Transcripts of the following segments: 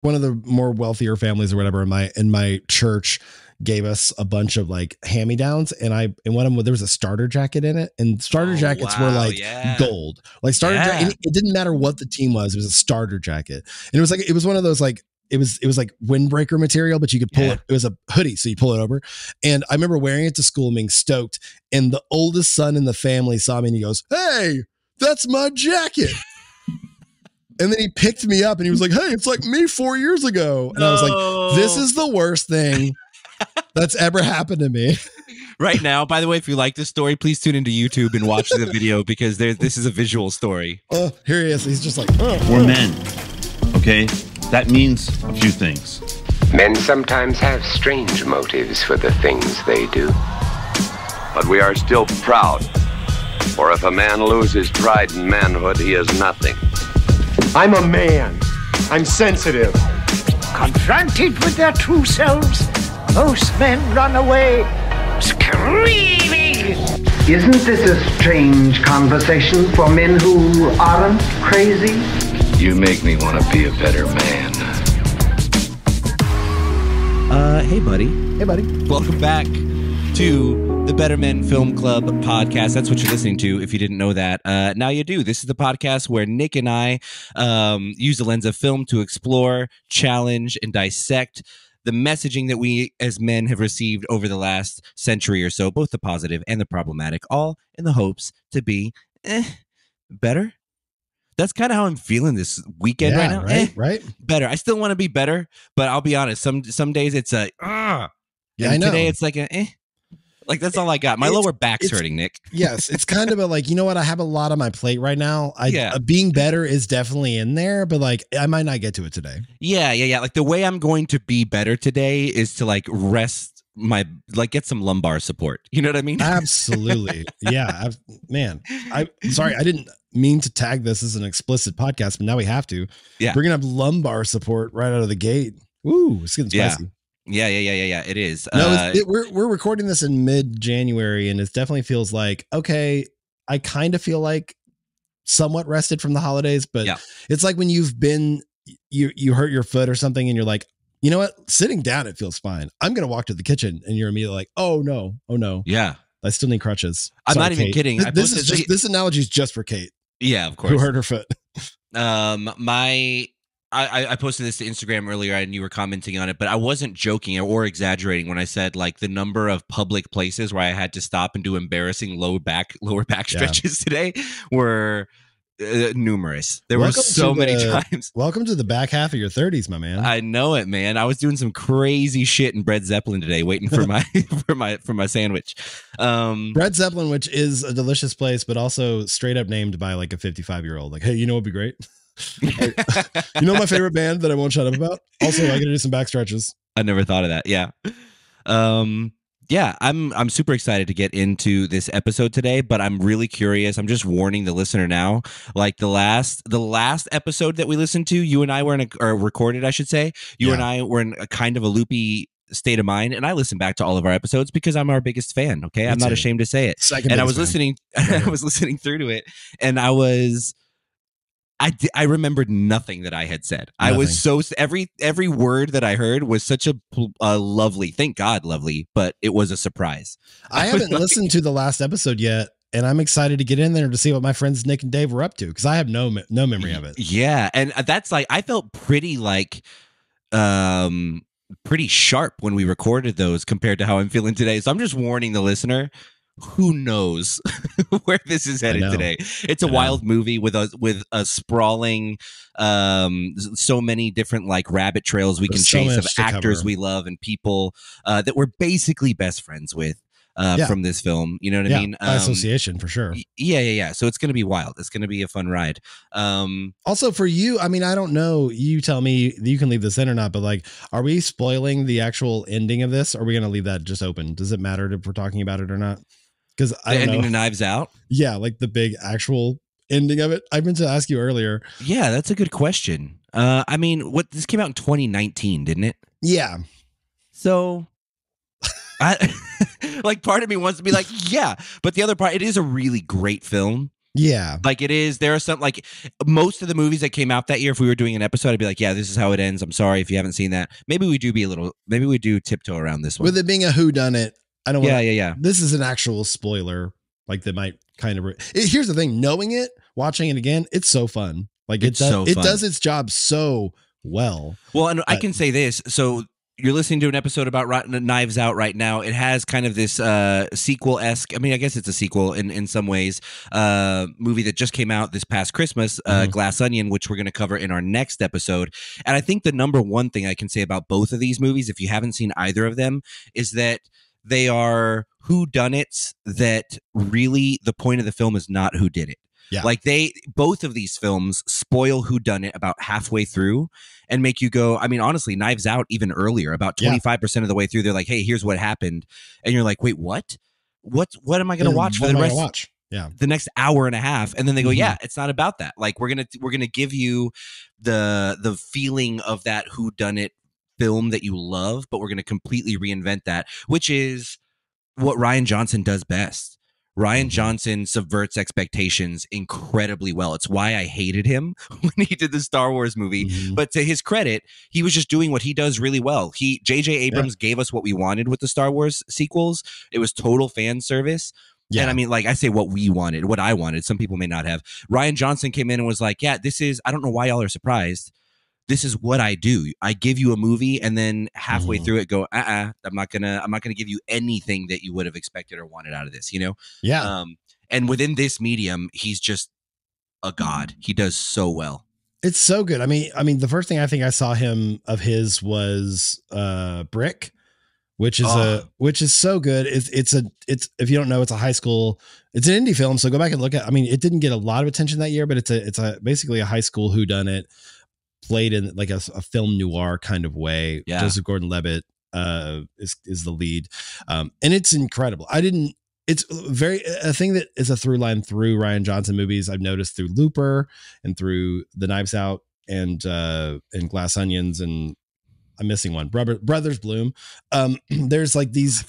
one of the more wealthier families or whatever in my church gave us a bunch of like hand-me-downs, and one of them, there was a starter jacket in it, and starter jackets were like gold. Like it didn't matter what the team was, it was a starter jacket. And it was one of those like it was like windbreaker material, but you could pull it. It was a hoodie, so you pull it over. And I remember wearing it to school and being stoked. And the oldest son in the family saw me and he goes, "Hey, that's my jacket." And then he picked me up and he was like, "Hey, it's like me 4 years ago." And I was like, this is the worst thing that's ever happened to me. Right now, by the way, if you like this story, please tune into YouTube and watch the video because this is a visual story. Oh, here he is. He's just like, we're men. Okay? That means a few things. Men sometimes have strange motives for the things they do. But we are still proud. For if a man loses pride in manhood, he is nothing. I'm a man. I'm sensitive. Confronted with their true selves, most men run away, screaming. Isn't this a strange conversation for men who aren't crazy? You make me want to be a better man. Hey, buddy. Hey, buddy. Welcome back to the Better Men Film Club podcast. That's what you're listening to if you didn't know that. Now you do. This is the podcast where Nick and I use the lens of film to explore, challenge, and dissect the messaging that we as men have received over the last century or so, both the positive and the problematic, all in the hopes to be better. That's kind of how I'm feeling this weekend right now. Right. Better. I still want to be better, but I'll be honest. Some days it's a yeah. I know. Today it's like like that's all I got. My lower back's hurting, Nick. Yes, it's kind of a like, you know what? I have a lot on my plate right now. Being better is definitely in there, but like I might not get to it today. Yeah. Like the way I'm going to be better today is to like rest get some lumbar support. You know what I mean? Absolutely. Yeah. I'm sorry. I didn't mean to tag this as an explicit podcast, but now we have to. Yeah. We're going to have lumbar support right out of the gate. Ooh, it's getting spicy. Yeah. It is. No, we're recording this in mid-January, and it definitely feels like, okay, I kind of feel like somewhat rested from the holidays, but it's like when you've been, you hurt your foot or something, and you're like, you know what? Sitting down, it feels fine. I'm going to walk to the kitchen, and you're immediately like, oh no. Yeah. I still need crutches. I'm not even kidding. This analogy is just for Kate. Yeah, of course. Who hurt her foot. I posted this to Instagram earlier and you were commenting on it, but I wasn't joking or exaggerating when I said like the number of public places where I had to stop and do embarrassing lower back stretches today were numerous. There were so many times. Welcome to the back half of your 30s, my man. I know it, man. I was doing some crazy shit in Bread Zeppelin today, waiting for my for my sandwich. Bread Zeppelin, which is a delicious place, but also straight up named by like a 55-year-old. Like, hey, you know what'd be great? You know my favorite band that I won't shut up about? Also, I gotta do some back stretches. I never thought of that. Yeah. Yeah, I'm super excited to get into this episode today, but I'm really curious. I'm just warning the listener now. Like the last episode that we listened to, you and I were recorded, I should say. You and I were in a kind of a loopy state of mind, and I listened back to all of our episodes because I'm our biggest fan. Okay, I'm not ashamed to say it. And I was listening, I was listening through to it, and I remembered nothing that I had said. Nothing. I was so every word that I heard was such a lovely, thank God, lovely, but it was a surprise. I haven't listened to the last episode yet, and I'm excited to get in there to see what my friends Nick and Dave were up to because I have no memory of it. Yeah, and that's like I felt pretty pretty sharp when we recorded those compared to how I'm feeling today. So I'm just warning the listener. Who knows where this is headed today? It's a wild movie with a sprawling, so many different like rabbit trails we can chase of actors we love and people that we're basically best friends with from this film. You know what I mean? By association for sure. Yeah. So it's going to be wild. It's going to be a fun ride. Also for you, I mean, I don't know. You tell me. You can leave this in or not. But like, are we spoiling the actual ending of this? Or are we going to leave that just open? Does it matter if we're talking about it or not? Because I don't ending know. to Knives Out. Yeah, like the big actual ending of it. I meant to ask you earlier. Yeah, that's a good question. I mean, this came out in 2019, didn't it? Yeah. So, I like part of me wants to be like, yeah, but the other part, it is a really great film. Yeah. Like it is, there are some, like most of the movies that came out that year, if we were doing an episode, I'd be like, yeah, this is how it ends. I'm sorry if you haven't seen that. Maybe we do tiptoe around this one. With it being a whodunit, I don't want Yeah. This is an actual spoiler. Like that might kind of, here's the thing, knowing it, watching it again, it's so fun. Like it does its job so well. Well, and I can say this. So you're listening to an episode about Knives Out right now. It has kind of this sequel-esque, I mean, I guess it's a sequel in some ways, movie that just came out this past Christmas, Glass Onion, which we're going to cover in our next episode. And I think the number one thing I can say about both of these movies, if you haven't seen either of them, is that they are whodunits that really the point of the film is not who did it. Yeah. Like both of these films spoil whodunit about halfway through and make you go, I mean, honestly, Knives Out even earlier, about 25% of the way through, they're like, hey, here's what happened. And you're like, wait, what? What am I going to watch for the rest? The next hour and a half? And then they go, yeah, it's not about that. Like we're going to give you the feeling of that whodunit film that you love, but we're going to completely reinvent that, which is what Rian Johnson does best. Rian Johnson subverts expectations incredibly well. It's why I hated him when he did the Star Wars movie. But to his credit, he was just doing what he does really well. J.J. Abrams gave us what we wanted with the Star Wars sequels. It was total fan service. Yeah. And I mean, like I say what we wanted, what I wanted. Some people may not have. Rian Johnson came in and was like, yeah, this is, I don't know why y'all are surprised. This is what I do. I give you a movie and then halfway through it go, I'm not gonna give you anything that you would have expected or wanted out of this, you know? Yeah. And within this medium, he's just a god. He does so well. It's so good. I mean, the first thing I think I saw him of his was Brick, which is so good. It's if you don't know, it's a high school, it's an indie film. So go back and look at, I mean, it didn't get a lot of attention that year, but it's basically a high school whodunit. Played in like a film noir kind of way. Yeah. Joseph Gordon-Levitt is the lead, and it's incredible. It's a thing that is a through line through Rian Johnson movies. I've noticed through Looper and through the Knives Out and Glass Onions, and I'm missing one. Brothers Bloom. There's like these.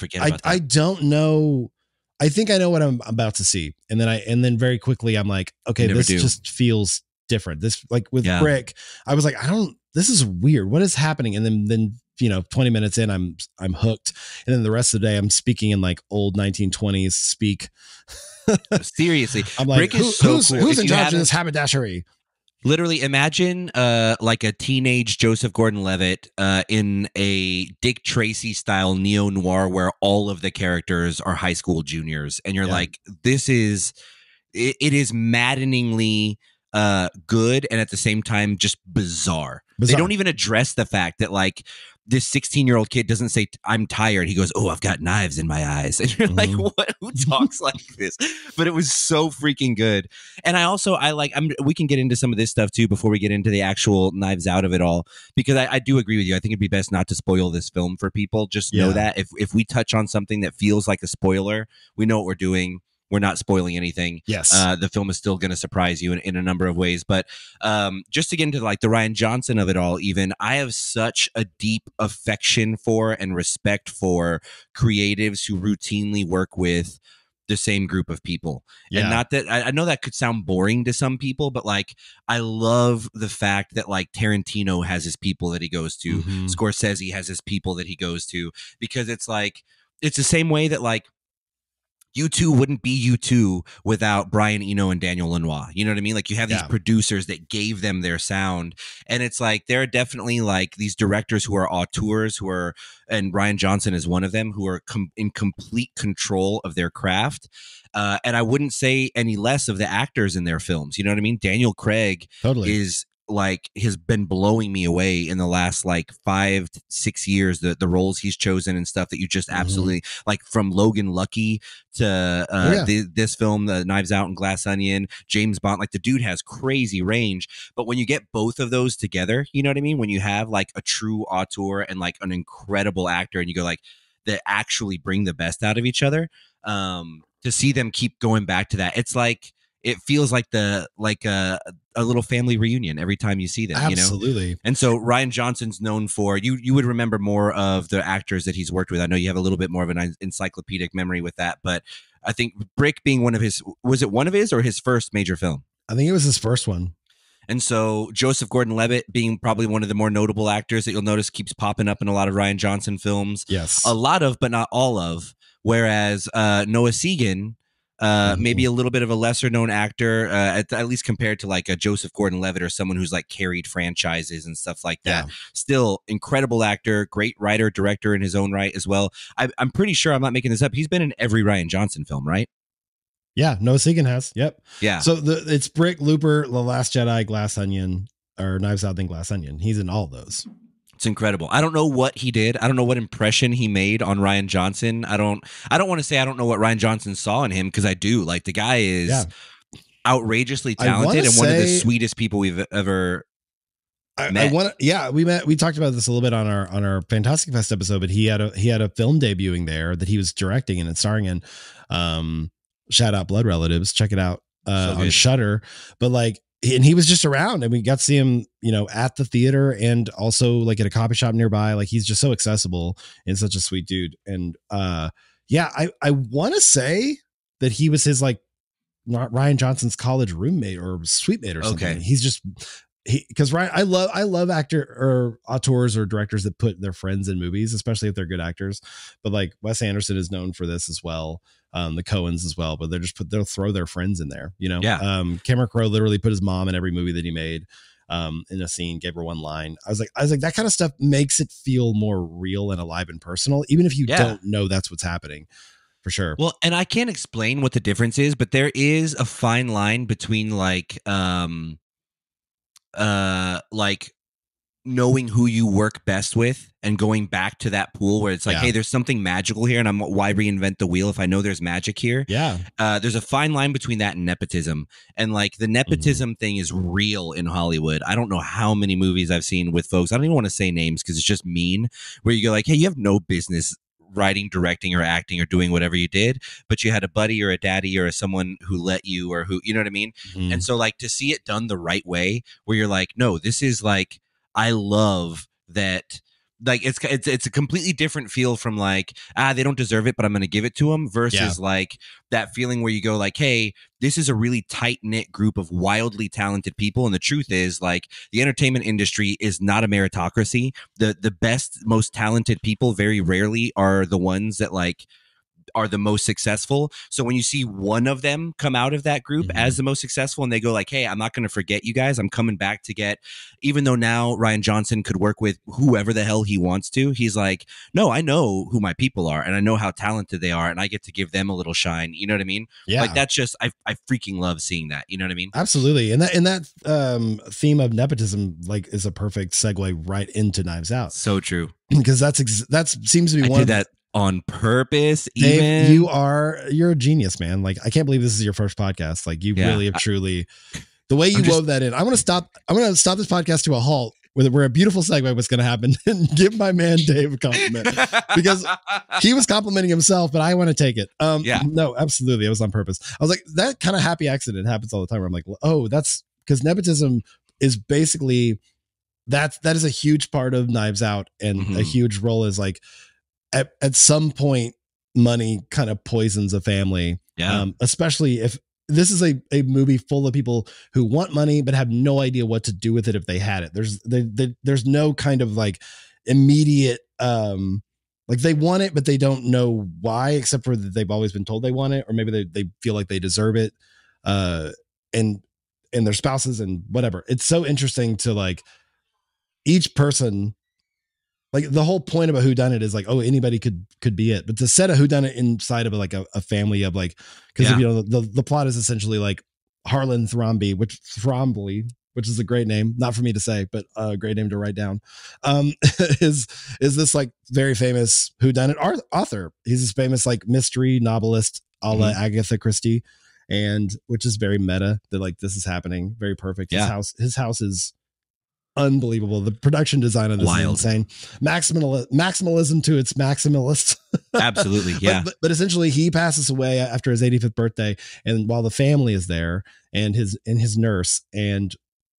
I don't know. I think I know what I'm about to see, and then very quickly I'm like, okay, this just feels different. This, like with Brick, I was like, this is weird. What is happening? And then 20 minutes in, I'm hooked. And then the rest of the day, I'm speaking in like old 1920s speak. Seriously, I'm like, who's in charge of this haberdashery? Literally, imagine like a teenage Joseph Gordon-Levitt in a Dick Tracy style neo-noir where all of the characters are high school juniors, and you're like, this is it is maddeningly good and at the same time just bizarre. They don't even address the fact that like this 16-year-old kid doesn't say I'm tired. He goes, oh, I've got knives in my eyes. And you're like, what? Who talks like this? But it was so freaking good. And we can get into some of this stuff too before we get into the actual Knives Out of it all, because I do agree with you. I think it'd be best not to spoil this film for people. Just know that if we touch on something that feels like a spoiler, we know what we're doing. We're not spoiling anything. Yes. The film is still going to surprise you in a number of ways. But just to get into like the Rian Johnson of it all, even, I have such a deep affection for and respect for creatives who routinely work with the same group of people. And not that, I know that could sound boring to some people, but like, I love the fact that like Tarantino has his people that he goes to. Scorsese has his people that he goes to, because it's like, it's the same way that like, U2 wouldn't be U2 without Brian Eno and Daniel Lanois. You know what I mean? Like you have these producers that gave them their sound, and it's like there are definitely like these directors who are auteurs and Rian Johnson is one of them, who are in complete control of their craft. And I wouldn't say any less of the actors in their films. You know what I mean? Daniel Craig is like has been blowing me away in the last like 5 to 6 years, the roles he's chosen and stuff that you just absolutely like, from Logan Lucky to this film, the Knives Out and Glass Onion, James Bond. Like the dude has crazy range. But when you get both of those together, you know what I mean? When you have like a true auteur and like an incredible actor, and you go like, that actually bring the best out of each other, to see them keep going back to that, it's like, it feels like a little family reunion every time you see them. Absolutely. You know? And so Rian Johnson's known for, you would remember more of the actors that he's worked with. I know you have a little bit more of an encyclopedic memory with that, but I think Brick being one of his or his first major film? I think it was his first one. And so Joseph Gordon-Levitt being probably one of the more notable actors that you'll notice keeps popping up in a lot of Rian Johnson films. Yes. A lot of, but not all of. Whereas Noah Segan, maybe a little bit of a lesser known actor, at least compared to like a Joseph Gordon-Levitt or someone who's like carried franchises and stuff like that. Yeah. Still incredible actor, great writer, director in his own right as well. I'm pretty sure, I'm not making this up, he's been in every Rian Johnson film, right? Yeah, Noah Segan has. Yep. Yeah. So it's Brick, Looper, The Last Jedi, Glass Onion, or Knives Out, then Glass Onion. He's in all those. It's incredible. I don't know what he did. I don't know what impression he made on Rian Johnson. I don't want to say I don't know what Rian Johnson saw in him, because I do. Like, the guy is outrageously talented and one of the sweetest people we've ever met. We talked about this a little bit on our Fantastic Fest episode, but he had a film debuting there that he was directing and starring in. Shout out Blood Relatives. Check it out on Shudder. But like, he was just around, and we got to see him, at the theater and also like at a coffee shop nearby. Like, he's just so accessible and such a sweet dude. And I want to say that he was his like not Rian Johnson's college roommate or suite mate or something. Okay. He's just because Ryan, I love actor or auteurs or directors that put their friends in movies, especially if they're good actors. But like Wes Anderson is known for this as well. The Coens as well, but they'll throw their friends in there, Yeah. Cameron Crowe literally put his mom in every movie that he made, in a scene, gave her one line. I was like, that kind of stuff makes it feel more real and alive and personal, even if you don't know that's what's happening, for sure. Well, and I can't explain what the difference is, but there is a fine line between like knowing who you work best with and going back to that pool where it's like, hey, there's something magical here, and why reinvent the wheel if I know there's magic here? Yeah. There's a fine line between that and nepotism. And like the nepotism thing is real in Hollywood. I don't know how many movies I've seen with folks. I don't even want to say names because it's just mean, where you go like, hey, you have no business writing, directing, or acting or doing whatever you did, but you had a buddy or a daddy or someone who let you, or who, you know what I mean? Mm-hmm. And so like to see it done the right way, where you're like, no, this is like, I love that. Like it's a completely different feel from like, they don't deserve it, but I'm going to give it to them, versus like that feeling where you go like, hey, this is a really tight knit group of wildly talented people. And the truth is like the entertainment industry is not a meritocracy. The best, most talented people very rarely are the ones that like are the most successful. So when you see one of them come out of that group as the most successful, and they go like, hey, I'm not going to forget you guys, I'm coming back to get, even though now Rian Johnson could work with whoever the hell he wants to, he's like, no, I know who my people are, and I know how talented they are, and I get to give them a little shine. You know what I mean? Yeah. Like that's just, I freaking love seeing that. You know what I mean? Absolutely. And that theme of nepotism like is a perfect segue right into Knives Out. So true. Because that seems to be one of that on purpose. Dave, you're a genius, man. Like, I can't believe this is your first podcast. Like, you really have truly, the way you wove that in. I'm going to stop this podcast to a halt where a beautiful segue was going to happen, and give my man Dave a compliment, because he was complimenting himself, but I want to take it. No, absolutely. It was on purpose. I was like, that kind of happy accident happens all the time where I'm like, oh, that's because nepotism is basically that is a huge part of Knives Out, and a huge role is like, at some point, money kind of poisons a family. Yeah. Especially if this is a movie full of people who want money, but have no idea what to do with it if they had it. There's no kind of like immediate, like they want it, but they don't know why, except for that they've always been told they want it, or maybe they feel like they deserve it. And their spouses and whatever. It's so interesting to like each person. Like the whole point about whodunit is like, oh, anybody could be it. But to set a whodunit inside of like a family of like, because the plot is essentially like Harlan Thrombey, which is a great name, not for me to say, but a great name to write down. Is this like very famous whodunit author? He's this famous like mystery novelist, a la Agatha Christie, and which is very meta. That like this is happening, very perfect. His house is unbelievable. The production design of this is insane. Maximalism to its maximalist. Absolutely. Yeah. But essentially he passes away after his 85th birthday, and while the family is there and his nurse. And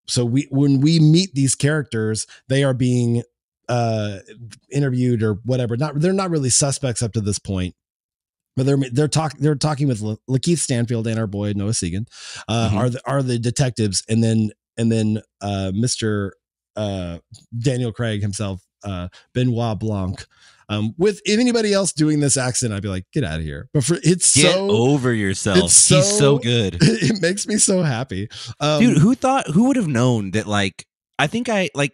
so when we meet these characters, they are being interviewed or whatever. They're not really suspects up to this point. But they're talking with Lakeith Stanfield and our boy Noah Segan, are the detectives, and then Mr. Daniel Craig himself, Benoit Blanc. With anybody else doing this accent, I'd be like, get out of here. But get over yourself. He's so good. It makes me so happy. Dude, who would have known that? Like, I think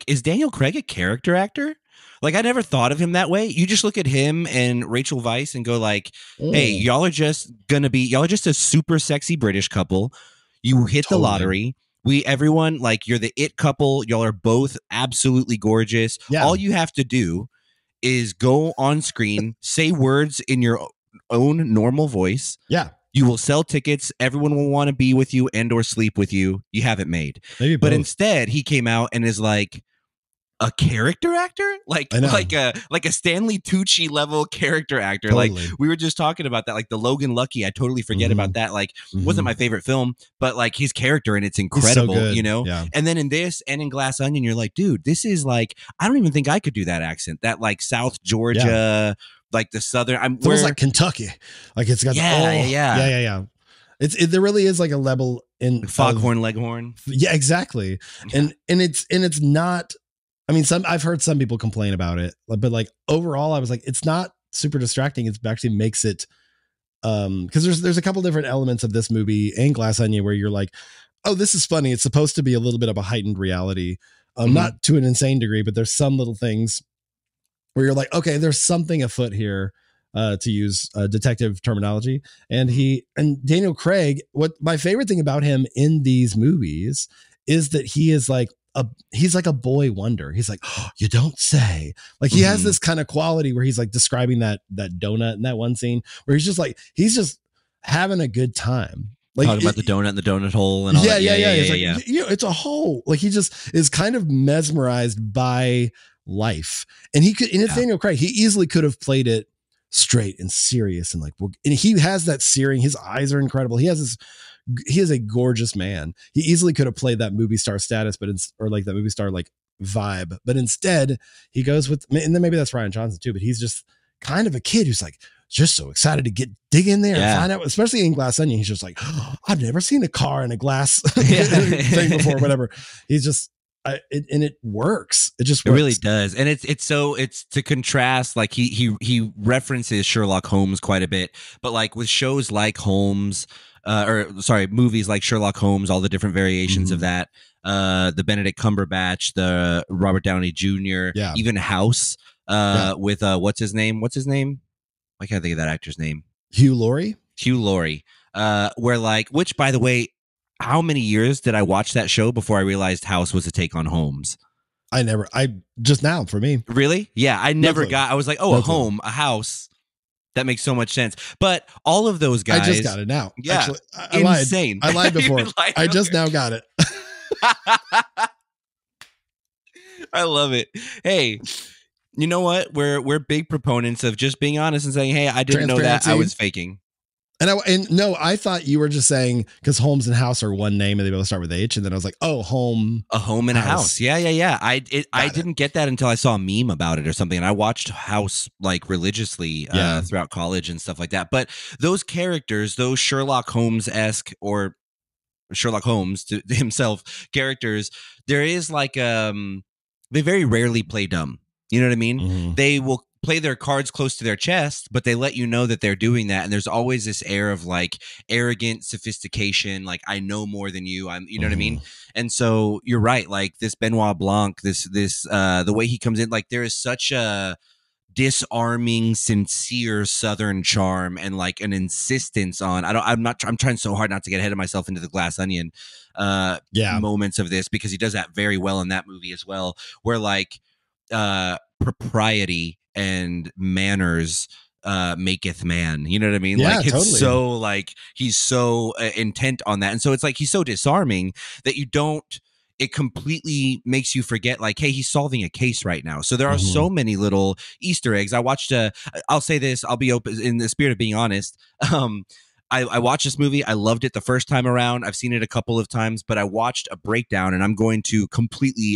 is Daniel Craig a character actor? Like, I never thought of him that way. You just look at him and Rachel Weisz and go like, hey, y'all are just a super sexy British couple. You hit the lottery. Everyone, like, you're the it couple. Y'all are both absolutely gorgeous. Yeah. All you have to do is go on screen, say words in your own normal voice. Yeah. You will sell tickets. Everyone will want to be with you and or sleep with you. You have it made. But instead, he came out and is like, a character actor, like a Stanley Tucci level character actor. Totally. Like, we were just talking about that, like the Logan Lucky. I totally forget about that. Like, wasn't my favorite film, but like his character and it's incredible, so you know? Yeah. And then in this and in Glass Onion, you're like, dude, this is like, I don't even think I could do that accent. That like South Georgia, like the Southern, feels like Kentucky. Like it's got yeah. There really is like a level in Foghorn Leghorn. Yeah, exactly. Yeah. And it's not. I mean, I've heard some people complain about it, but like overall, I was like, it's not super distracting. It actually makes it, because there's a couple different elements of this movie and Glass Onion where you're like, oh, this is funny. It's supposed to be a little bit of a heightened reality, not to an insane degree, but there's some little things where you're like, okay, there's something afoot here, to use detective terminology. And Daniel Craig, what my favorite thing about him in these movies is that he is like, he's like a boy wonder. He's like, oh, you don't say. Like, he has this kind of quality where he's like describing that donut in that one scene where he's just having a good time. Like, talking about the donut and the donut hole and all that. Yeah. You know, it's a hole. Like, he just is kind of mesmerized by life. And it's Daniel Craig. He easily could have played it straight and serious and like, and he has that searing. His eyes are incredible. He is a gorgeous man. He easily could have played that movie star status, or like that movie star like vibe, but instead he goes with, and then maybe that's Rian Johnson too, but he's just kind of a kid who's like just so excited to dig in there and find out, especially in Glass Onion. He's just like, oh, I've never seen a car in a glass thing before, whatever. He's just, and it works. It just works. It really does. And it's to contrast, like he references Sherlock Holmes quite a bit, but like with shows like movies like Sherlock Holmes, all the different variations of that, the Benedict Cumberbatch, the Robert Downey Jr., even House, with what's his name? I can't think of that actor's name. Hugh Laurie. Where like, which by the way, how many years did I watch that show before I realized House was a take on Holmes? Just now for me. Really? Yeah, I was like, oh, a house. That makes so much sense. But all of those guys. I just got it now. Yeah. Actually, insane. I lied before. I just now got it. I love it. Hey, you know what? We're big proponents of just being honest and saying, hey, I didn't know that. I was faking. And no, I thought you were just saying because Holmes and House are one name and they both start with H, and then I was like, oh, a home and a house. Yeah. I didn't get that until I saw a meme about it or something, and I watched House like religiously throughout college and stuff like that. But those characters, those Sherlock Holmes-esque or Sherlock Holmes to himself characters, there is like they very rarely play dumb. You know what I mean? Mm-hmm. They will play their cards close to their chest, but they let you know that they're doing that. And there's always this air of like arrogant sophistication. Like, I know more than you. You know what I mean? And so you're right. Like this Benoit Blanc, the way he comes in, like there is such a disarming, sincere Southern charm and like an insistence on, I'm trying so hard not to get ahead of myself into the Glass Onion moments of this, because he does that very well in that movie as well, where like propriety and manners maketh man. You know what I mean? Yeah, like it's totally. so like he's so intent on that, and so it's like he's so disarming that it completely makes you forget like, hey, he's solving a case right now. So there are so many little Easter eggs. I watched I'll say this, I'll be open in the spirit of being honest. I watched this movie. I loved it the first time around. I've seen it a couple of times, but I watched a breakdown, and I'm going to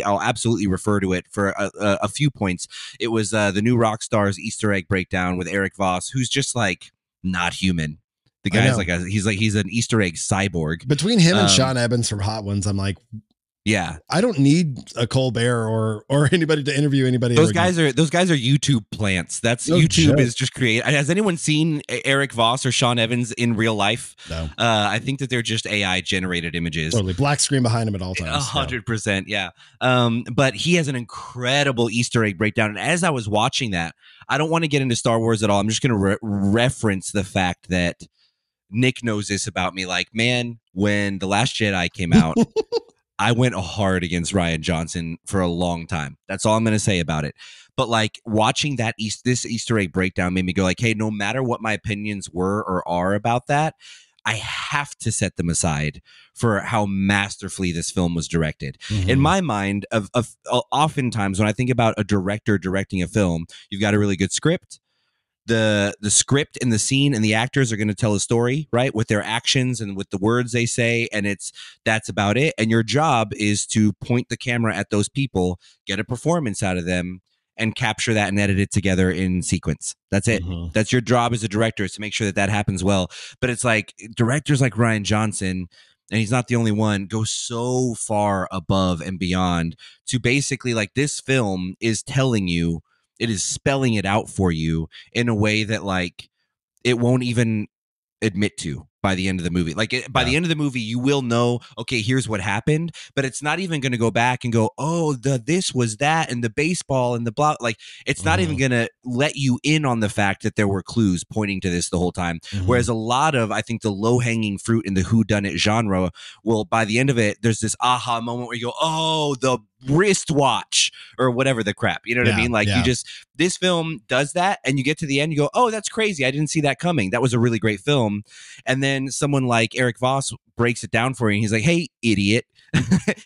I'll absolutely refer to it for a few points. It was the new Rockstars Easter egg breakdown with Eric Voss, who's just like not human. The guy's he's an Easter egg cyborg. Between him and Sean Evans from Hot Ones, I'm like, yeah, I don't need a Colbert or anybody to interview anody. Those guys are YouTube plants. That's no YouTube joke. Is just create. Has anyone seen Eric Voss or Sean Evans in real life? No. I think that they're just AI generated images. Totally black screen behind him at all times. 100%. Yeah. But he has an incredible Easter egg breakdown. And as I was watching that, I don't want to get into Star Wars at all. I'm just going to reference the fact that Nick knows this about me. Like, man, when The Last Jedi came out, I went hard against Rian Johnson for a long time. That's all I'm going to say about it. But like watching that this Easter egg breakdown made me go like, hey, no matter what my opinions were or are about that, I have to set them aside for how masterfully this film was directed. Mm-hmm. In my mind, of oftentimes when I think about a director directing a film, you've got a really good script. The script and the scene and the actors are going to tell a story, right, with their actions and with the words they say, and that's about it. And your job is to point the camera at those people, get a performance out of them, and capture that and edit it together in sequence. That's it. Mm-hmm. That's your job as a director, is to make sure that happens well. But it's like directors like Rian Johnson, and he's not the only one, go so far above and beyond to basically, like, this film is telling you, it is spelling it out for you in a way that, like, it won't even admit to by the end of the movie. Like, by the end of the movie, you will know, okay, here's what happened, but it's not even going to go back and go, oh, this was that, and the baseball and the blah. Like, it's not even going to let you in on the fact that there were clues pointing to this the whole time. Mm-hmm. Whereas a lot of, I think, the low-hanging fruit in the whodunit genre, well, by the end of it, there's this aha moment where you go, oh, the wristwatch or whatever the crap. You know what I mean? Like, this film does that, and you get to the end, you go, oh, that's crazy. I didn't see that coming. That was a really great film. And then someone like Eric Voss breaks it down for you, and he's like, hey, idiot.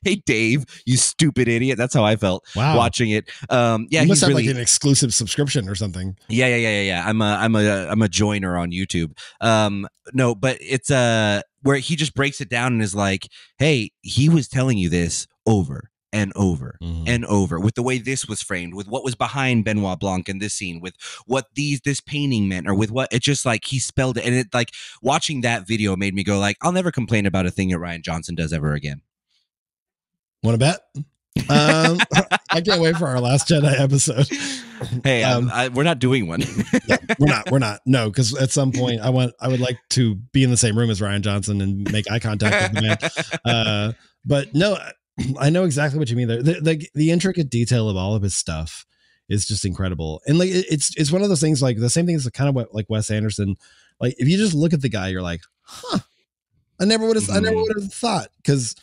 Hey, Dave, you stupid idiot. That's how I felt watching it. Yeah, you must have like an exclusive subscription or something. Yeah. I'm a joiner on YouTube. No, but it's where he just breaks it down and is like, hey, he was telling you this over and over and over, with the way this was framed, with what was behind Benoit Blanc in this scene, with what this painting meant, or with what it just, like, he spelled it. And it, like, watching that video made me go like, I'll never complain about a thing that Rian Johnson does ever again. Want to bet? I can't wait for our Last Jedi episode. Hey, we're not doing one. We're not. No, because at some point I would like to be in the same room as Rian Johnson and make eye contact with the man. But no, I know exactly what you mean there. The intricate detail of all of his stuff is just incredible. And like, it's one of those things, like the same thing as kind of what, like, Wes Anderson, like, if you just look at the guy, you're like, huh, I never would have thought. Cause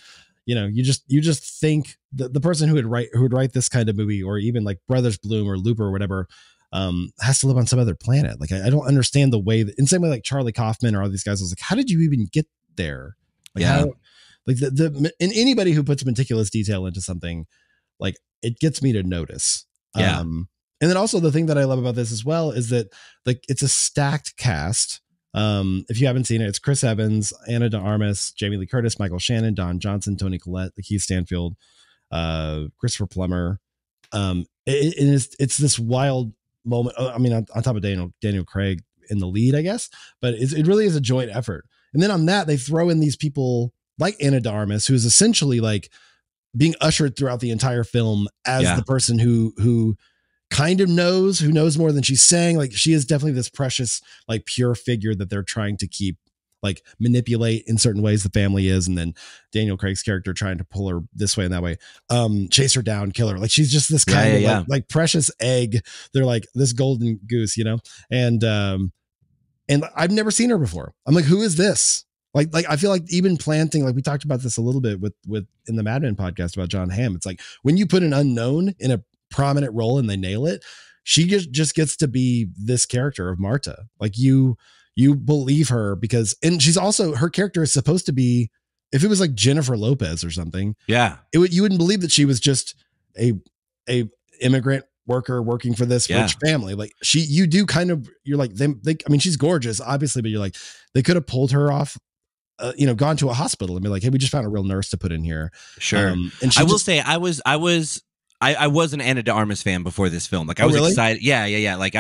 you know, you just think the person who would write this kind of movie, or even like Brothers Bloom or Looper or whatever, has to live on some other planet. Like, I don't understand the way that, in the same way, like Charlie Kaufman or all these guys, I was like, how did you even get there? Like, like and anybody who puts meticulous detail into something, like, it gets me to notice. Yeah. And then also the thing that I love about this as well is that, like, it's a stacked cast. If you haven't seen it, it's Chris Evans, Ana de Armas, Jamie Lee Curtis, Michael Shannon, Don Johnson, Toni Collette, Lakeith Stanfield, Christopher Plummer. It's this wild moment. I mean, on top of Daniel Craig in the lead, I guess, but it really is a joint effort. And then on that, they throw in these people like Ana de Armas, who's essentially like being ushered throughout the entire film as the person who kind of knows more than she's saying. Like, she is definitely this precious, like, pure figure that they're trying to keep, like, manipulate in certain ways, the family is. And then Daniel Craig's character trying to pull her this way and that way, chase her down, kill her. Like, she's just this kind of like precious egg. They're like this golden goose, you know? And I've never seen her before. I'm like, who is this? Like I feel like even planting, like we talked about this a little bit with in the Mad Men podcast about John Hamm. It's like when you put an unknown in a prominent role and they nail it, she just gets to be this character of Marta. Like, you believe her because, and she's also, her character is supposed to be, if it was like Jennifer Lopez or something, you wouldn't believe that she was just a immigrant worker working for this rich family. Like, you do kind of, you're like, they I mean, she's gorgeous, obviously, but you're like, they could have pulled her off, gone to a hospital and be like, hey, we just found a real nurse to put in here. Sure. And I will say, I I was an Ana de Armas fan before this film. Like I was excited. Yeah. Like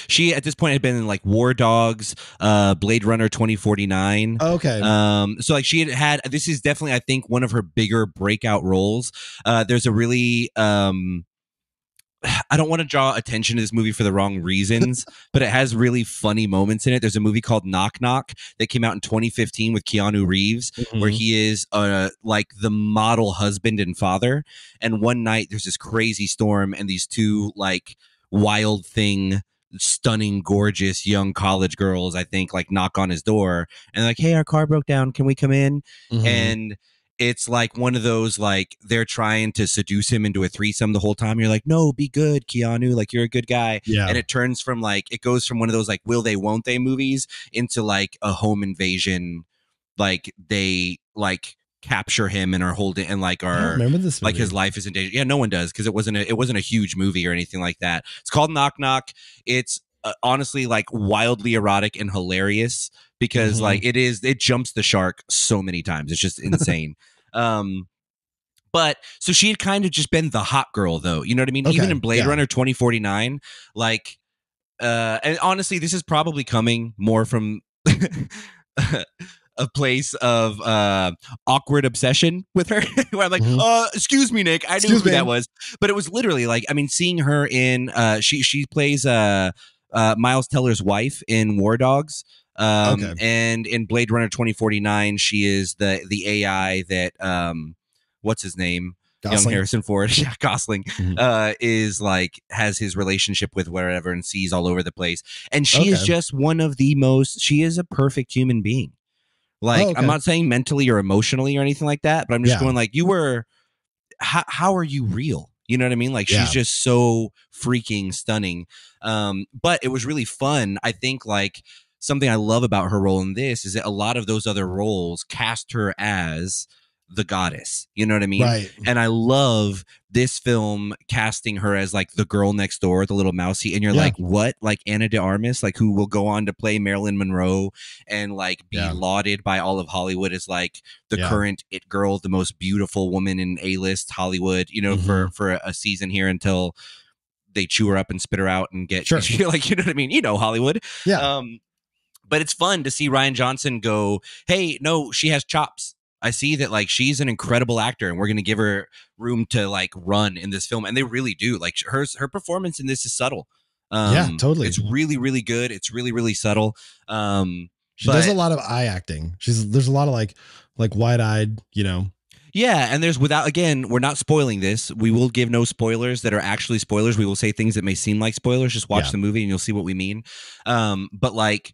she at this point had been in like War Dogs, Blade Runner 2049. Okay. So like she had this is definitely, I think, one of her bigger breakout roles. There's a really, I don't want to draw attention to this movie for the wrong reasons, but it has really funny moments in it. There's a movie called Knock Knock that came out in 2015 with Keanu Reeves, where he is like the model husband and father. And one night there's this crazy storm, and these two like Wild Thing, stunning, gorgeous young college girls, I think, like knock on his door and like, hey, our car broke down. Can we come in? And it's like one of those, like they're trying to seduce him into a threesome the whole time. You're like, no, be good, Keanu. Like you're a good guy. Yeah. And it turns from like, it goes from one of those like will they, won't they movies into like a home invasion. Like they like capture him and are holding and like are remember this movie. Like his life is in danger. Yeah, no one does because it wasn't a huge movie or anything like that. It's called Knock Knock. It's honestly like wildly erotic and hilarious because like it jumps the shark so many times. It's just insane. But so she had kind of just been the hot girl though. You know what I mean? Even in Blade Runner 2049, like and honestly, this is probably coming more from a place of awkward obsession with her where I'm like, excuse me, Nick, I knew who that was. But it was literally like, I mean, seeing her in she plays Miles Teller's wife in War Dogs. And in Blade Runner 2049, she is the AI that what's his name? Gosling. Young Harrison Ford, Gosling, is like has his relationship with whatever and sees all over the place. And she is just one of the most, she is a perfect human being. Like, I'm not saying mentally or emotionally or anything like that, but I'm just going like, you were, how are you real? You know what I mean? Like, she's just so freaking stunning. But it was really fun. I think like something I love about her role in this is that a lot of those other roles cast her as the goddess. You know what I mean? Right. And I love this film casting her as like the girl next door, the little mousy. And you're like, what? Like Ana de Armas, like who will go on to play Marilyn Monroe and like be lauded by all of Hollywood as like the current it girl, the most beautiful woman in A-list Hollywood, you know, for a season here until they chew her up and spit her out and get like, you know what I mean? You know, Hollywood. Yeah. But it's fun to see Rian Johnson go, hey, no, she has chops. I see that like she's an incredible actor and we're going to give her room to like run in this film. And they really do. Like her performance in this is subtle. Yeah, totally. It's really, really good. It's really, really subtle. She does a lot of eye acting. There's a lot of like wide-eyed, you know. Yeah, and there's again, we're not spoiling this. We will give no spoilers that are actually spoilers. We will say things that may seem like spoilers. Just watch the movie and you'll see what we mean. But like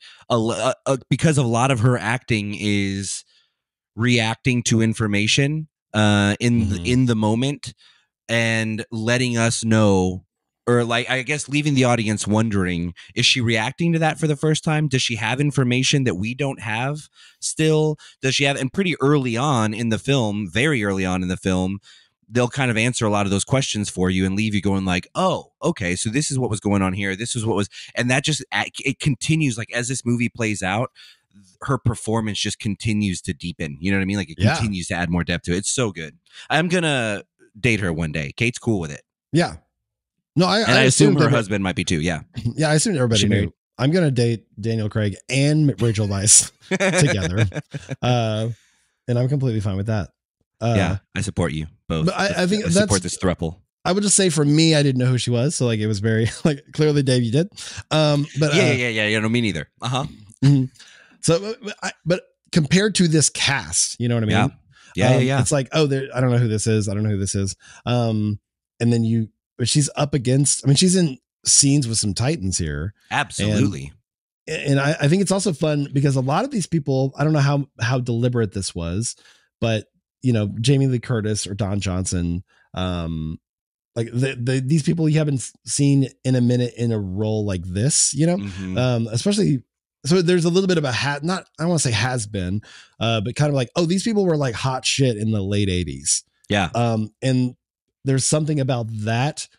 because a lot of her acting is reacting to information in the moment and letting us know, or like I guess leaving the audience wondering, is she reacting to that for the first time? Does she have information that we don't have still? Does she have? And pretty early on in the film, very early on in the film, they'll kind of answer a lot of those questions for you and leave you going like, oh, okay, so this is what was going on here. This is what was, and that just, it continues like as this movie plays out, her performance just continues to deepen. You know what I mean? Like it continues to add more depth to it. It's so good. I'm going to date her one day. Kate's cool with it. Yeah. No, I assume her husband might be too. Yeah. Yeah. I assumed everybody knew. I'm going to date Daniel Craig and Rachel Weisz together. And I'm completely fine with that. Yeah. I support you both. But I think I support this throuple. I would just say for me, I didn't know who she was. So like, it was very like clearly Dave, you did. But yeah. No, me neither. So, but compared to this cast, you know what I mean? Yeah. It's like, I don't know who this is. And then she's up against, I mean, she's in scenes with some titans here. Absolutely. And I think it's also fun because a lot of these people, I don't know how deliberate this was, but you know, Jamie Lee Curtis or Don Johnson, like these people you haven't seen in a minute in a role like this, you know, especially. So there's a little bit of a I don't want to say has been, but kind of like, oh, these people were like hot shit in the late 80s. Yeah. And there's something about that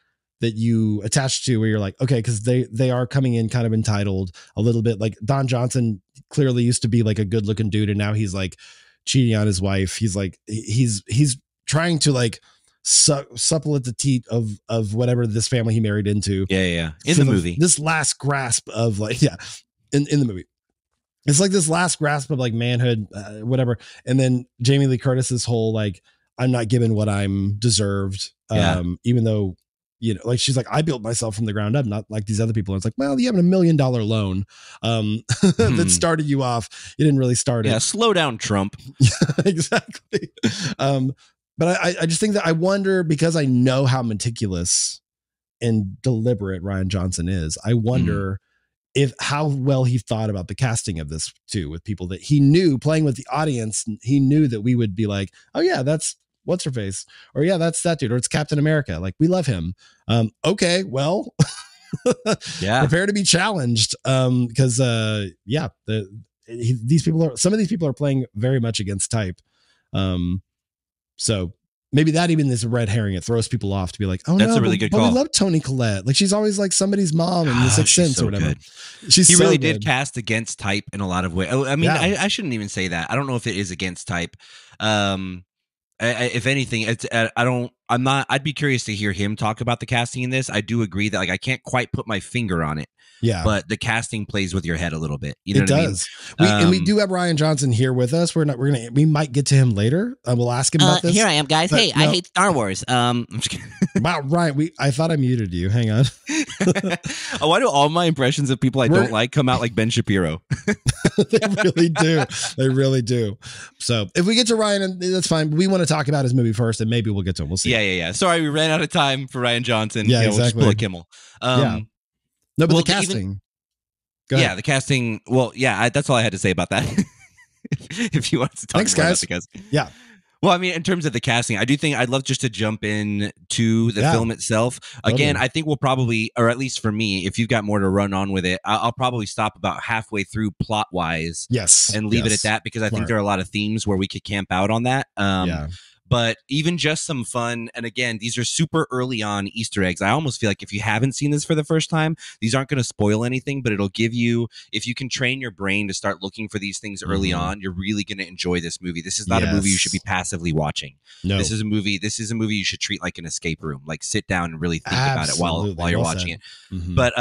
you attach to where you're like, okay, because they are coming in kind of entitled a little bit. Like Don Johnson clearly used to be like a good looking dude, and now he's like cheating on his wife. He's like he's trying to like suppletive of whatever this family he married into. Yeah. In the movie, this last grasp of like, in the movie, it's like this last grasp of like manhood, whatever. And then Jamie Lee Curtis's whole like, I'm not given what I'm deserved, even though, you know, like she's like, I built myself from the ground up, not like these other people. And it's like, well, you have $1 million loan that started you off. You didn't really start it. Yeah, slow down, Trump. Exactly. But I just think that I wonder, because I know how meticulous and deliberate Rian Johnson is, I wonder if how well he thought about the casting of this too, with people that he knew playing with the audience. He knew that we would be like, oh yeah, that's what's her face, or yeah, that's that dude, or it's Captain America. Like, we love him. Okay, well, prepare to be challenged. Because these people are, some of these people are playing very much against type. So maybe that even is a red herring. It throws people off to be like, oh, that's a really good call. We love Toni Collette. Like, she's always like somebody's mom in The Sixth Sense or whatever. He really did cast against type in a lot of ways. I mean, I shouldn't even say that. I don't know if it is against type. If anything, I'd be curious to hear him talk about the casting in this. I do agree that like I can't quite put my finger on it. Yeah. But the casting plays with your head a little bit. You know what I mean? And we do have Rian Johnson here with us. We might get to him later. We'll ask him about this. Here I am, guys. Hey, no. I hate Star Wars. I'm just kidding. Wow, Ryan, I thought I muted you. Hang on. Why do all my impressions of people I don't like come out like Ben Shapiro? They really do. They really do. So if we get to Ryan, that's fine. We want to talk about his movie first, and maybe we'll get to him. We'll see. Yeah. Sorry, we ran out of time for Rian Johnson. Yeah, exactly. We'll just pull a Kimmel. No, but the casting. The casting. Well, that's all I had to say about that. If you want to talk more about the casting. Yeah. Well, I mean, in terms of the casting, I do think I'd love just to jump in to the film itself. Again, I think we'll probably, or at least for me, if you've got more to run on with it, I'll probably stop about halfway through plot-wise. Yes. And leave it at that, because I think there are a lot of themes where we could camp out on that. But even just some fun, and again, these are super early on Easter eggs. I almost feel like if you haven't seen this for the first time, these aren't going to spoil anything, but it'll give you, if you can train your brain to start looking for these things early on, you're really going to enjoy this movie. This is not a movie you should be passively watching. No. This is a movie you should treat like an escape room. Like, sit down and really think about it while you're watching it. But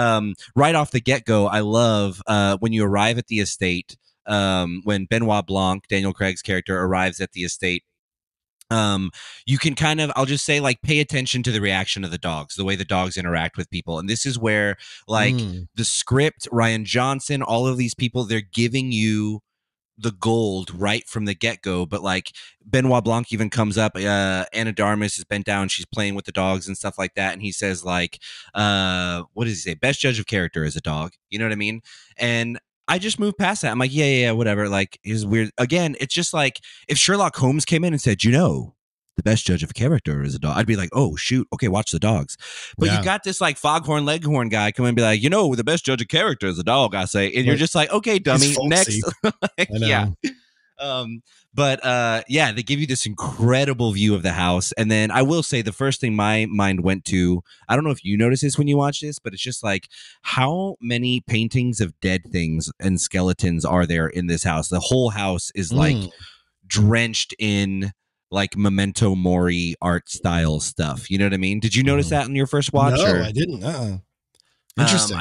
right off the get-go, I love when you arrive at the estate, when Benoit Blanc, Daniel Craig's character, arrives at the estate. You can kind of, I'll just say, like, pay attention to the reaction of the dogs, the way the dogs interact with people. And this is where, like, the script, Rian Johnson, all of these people, they're giving you the gold right from the get-go. But like, Benoit Blanc even comes up, Anna de Armas is bent down, she's playing with the dogs and stuff like that, and he says, like, what does he say? Best judge of character is a dog. You know what I mean? And I just moved past that. I'm like, yeah, whatever. Like, it's weird. Again, it's just like if Sherlock Holmes came in and said, the best judge of character is a dog, I'd be like, oh, shoot. Okay, watch the dogs. But you got this like Foghorn Leghorn guy come in and be like, the best judge of character is a dog, I say. And you're just like, okay, dummy, next. Yeah. They give you this incredible view of the house. And then I will say the first thing my mind went to, I don't know if you notice this when you watch this, but it's just like, how many paintings of dead things and skeletons are there in this house? The whole house is like drenched in like Memento Mori art style stuff. You know what I mean? Did you notice that in your first watch? No, I didn't. Interesting.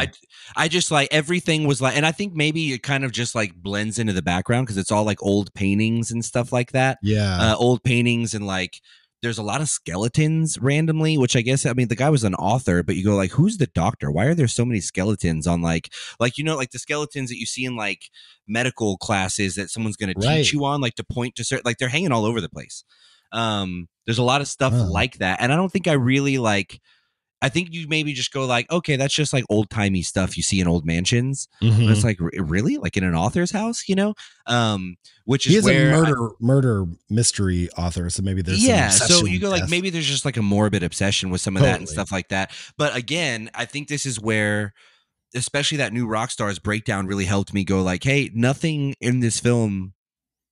I just like everything was like, and I think maybe it kind of just like blends into the background because it's all like old paintings and stuff like that. Yeah. Old paintings, and like there's a lot of skeletons randomly, which I guess, I mean, the guy was an author, but you go like, who's the doctor? Why are there so many skeletons on like the skeletons that you see in like medical classes that someone's going to teach you on, like to point to certain, like they're hanging all over the place. There's a lot of stuff like that. And I don't think I really like, I think you maybe just go like, okay, that's just like old timey stuff you see in old mansions. But it's like, really, like in an author's house, which is where a murder mystery author. So maybe there's so you go like, maybe there's just like a morbid obsession with some of that and stuff like that. But again, I think this is where, especially that new Rockstars breakdown really helped me go like, hey, nothing in this film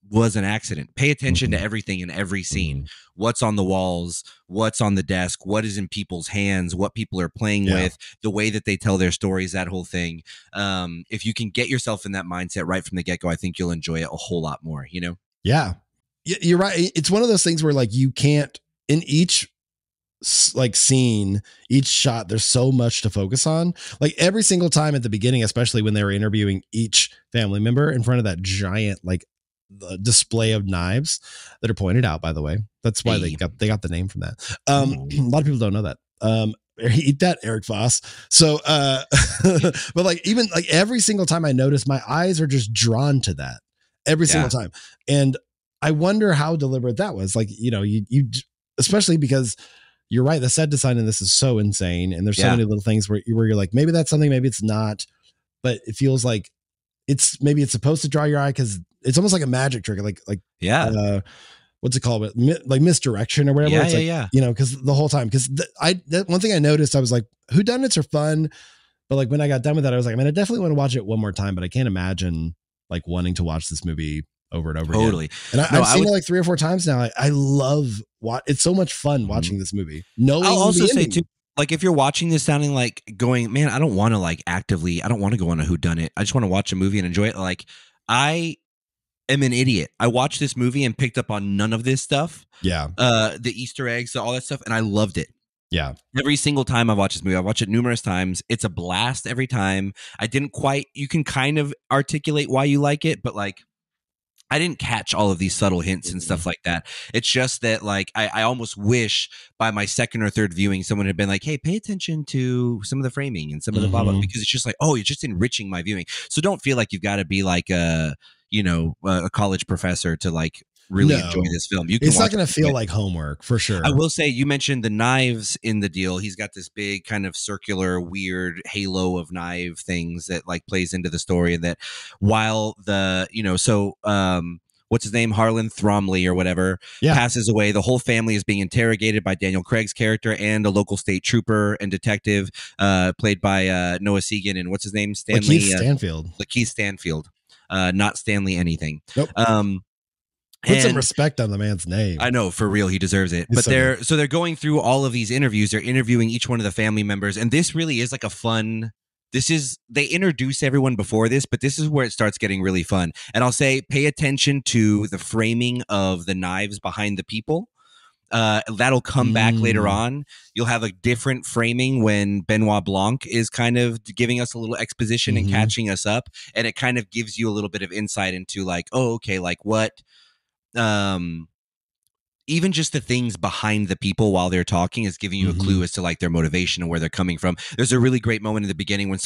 was an accident. Pay attention to everything in every scene. What's on the walls, what's on the desk, what is in people's hands, what people are playing with, the way that they tell their stories, that whole thing. If you can get yourself in that mindset right from the get-go, I think you'll enjoy it a whole lot more, Yeah, you're right. It's one of those things where like you can't, in each like scene, each shot, there's so much to focus on. Like every single time at the beginning, especially when they were interviewing each family member in front of that giant like the display of knives that are pointed out, by the way. That's why they got the name from that. A lot of people don't know that. Eat that, Eric Voss. So but like even like every single time I notice, my eyes are just drawn to that every single time. And I wonder how deliberate that was. Like, you know, you especially because you're right, the set design in this is so insane, and there's so many little things where you're like, maybe that's something, maybe it's not, but it feels like it's supposed to draw your eye because it's almost like a magic trick, like what's it called, like misdirection or whatever. You know, because the whole time, because one thing I noticed, I was like, whodunits are fun, but like when I got done with that, I was like, I mean, I definitely want to watch it one more time, but I can't imagine like wanting to watch this movie over and over again. And I've seen it like 3 or 4 times now. I love it's so much fun watching this movie. I'll also say too, like if you're watching this sounding like going, man, I don't want to like actively, I don't want to go on a whodunit. I just want to watch a movie and enjoy it. Like I am an idiot. I watched this movie and picked up on none of this stuff. Yeah. The Easter eggs, all that stuff. And I loved it. Yeah. Every single time I watch this movie, I watch it numerous times. It's a blast every time. You can kind of articulate why you like it, but like, I didn't catch all of these subtle hints and stuff like that. It's just that like I almost wish by my second or third viewing someone had been like, hey, pay attention to some of the framing and some of the blah blah, because it's just like, oh, you're just enriching my viewing. So don't feel like you've got to be like a college professor to like really enjoy this film. It's not going to feel like homework for sure. I will say, you mentioned the knives in the deal. He's got this big kind of circular weird halo of knife things that like plays into the story, and that while the what's his name, Harlan Thromley or whatever, passes away, the whole family is being interrogated by Daniel Craig's character and a local state trooper and detective played by Noah Segan and what's his name, Lakeith Stanfield, not Stanley anything. Nope. Put some respect on the man's name. I know, for real, he deserves it. But they're going through all of these interviews. They're interviewing each one of the family members, and this really is like a fun. They introduce everyone before this, but this is where it starts getting really fun. And I'll say, pay attention to the framing of the knives behind the people. That'll come back later on. You'll have a different framing when Benoit Blanc is kind of giving us a little exposition and catching us up, and it kind of gives you a little bit of insight into like, oh, okay, like what. Even just the things behind the people while they're talking is giving you a clue as to like their motivation and where they're coming from. There's a really great moment in the beginning when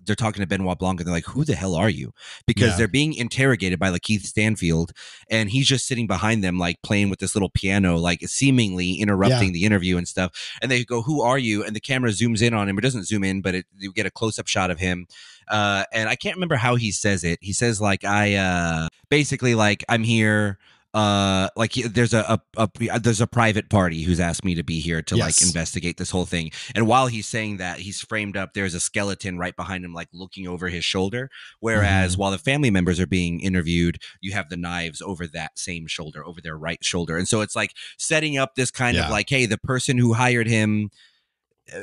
they're talking to Benoit Blanc and they're like, who the hell are you? Because they're being interrogated by Lakeith Stanfield, and he's just sitting behind them, like playing with this little piano, like seemingly interrupting the interview and stuff. And they go, who are you? And the camera zooms in on him. It doesn't zoom in, but you get a close-up shot of him. And I can't remember how he says it. He says like, basically like, I'm here. Like there's a private party who's asked me to be here to like investigate this whole thing. And while he's saying that, he's framed up, there's a skeleton right behind him, like looking over his shoulder. Whereas while the family members are being interviewed, you have the knives over that same shoulder, over their right shoulder. And so it's like setting up this kind of like, hey, the person who hired him,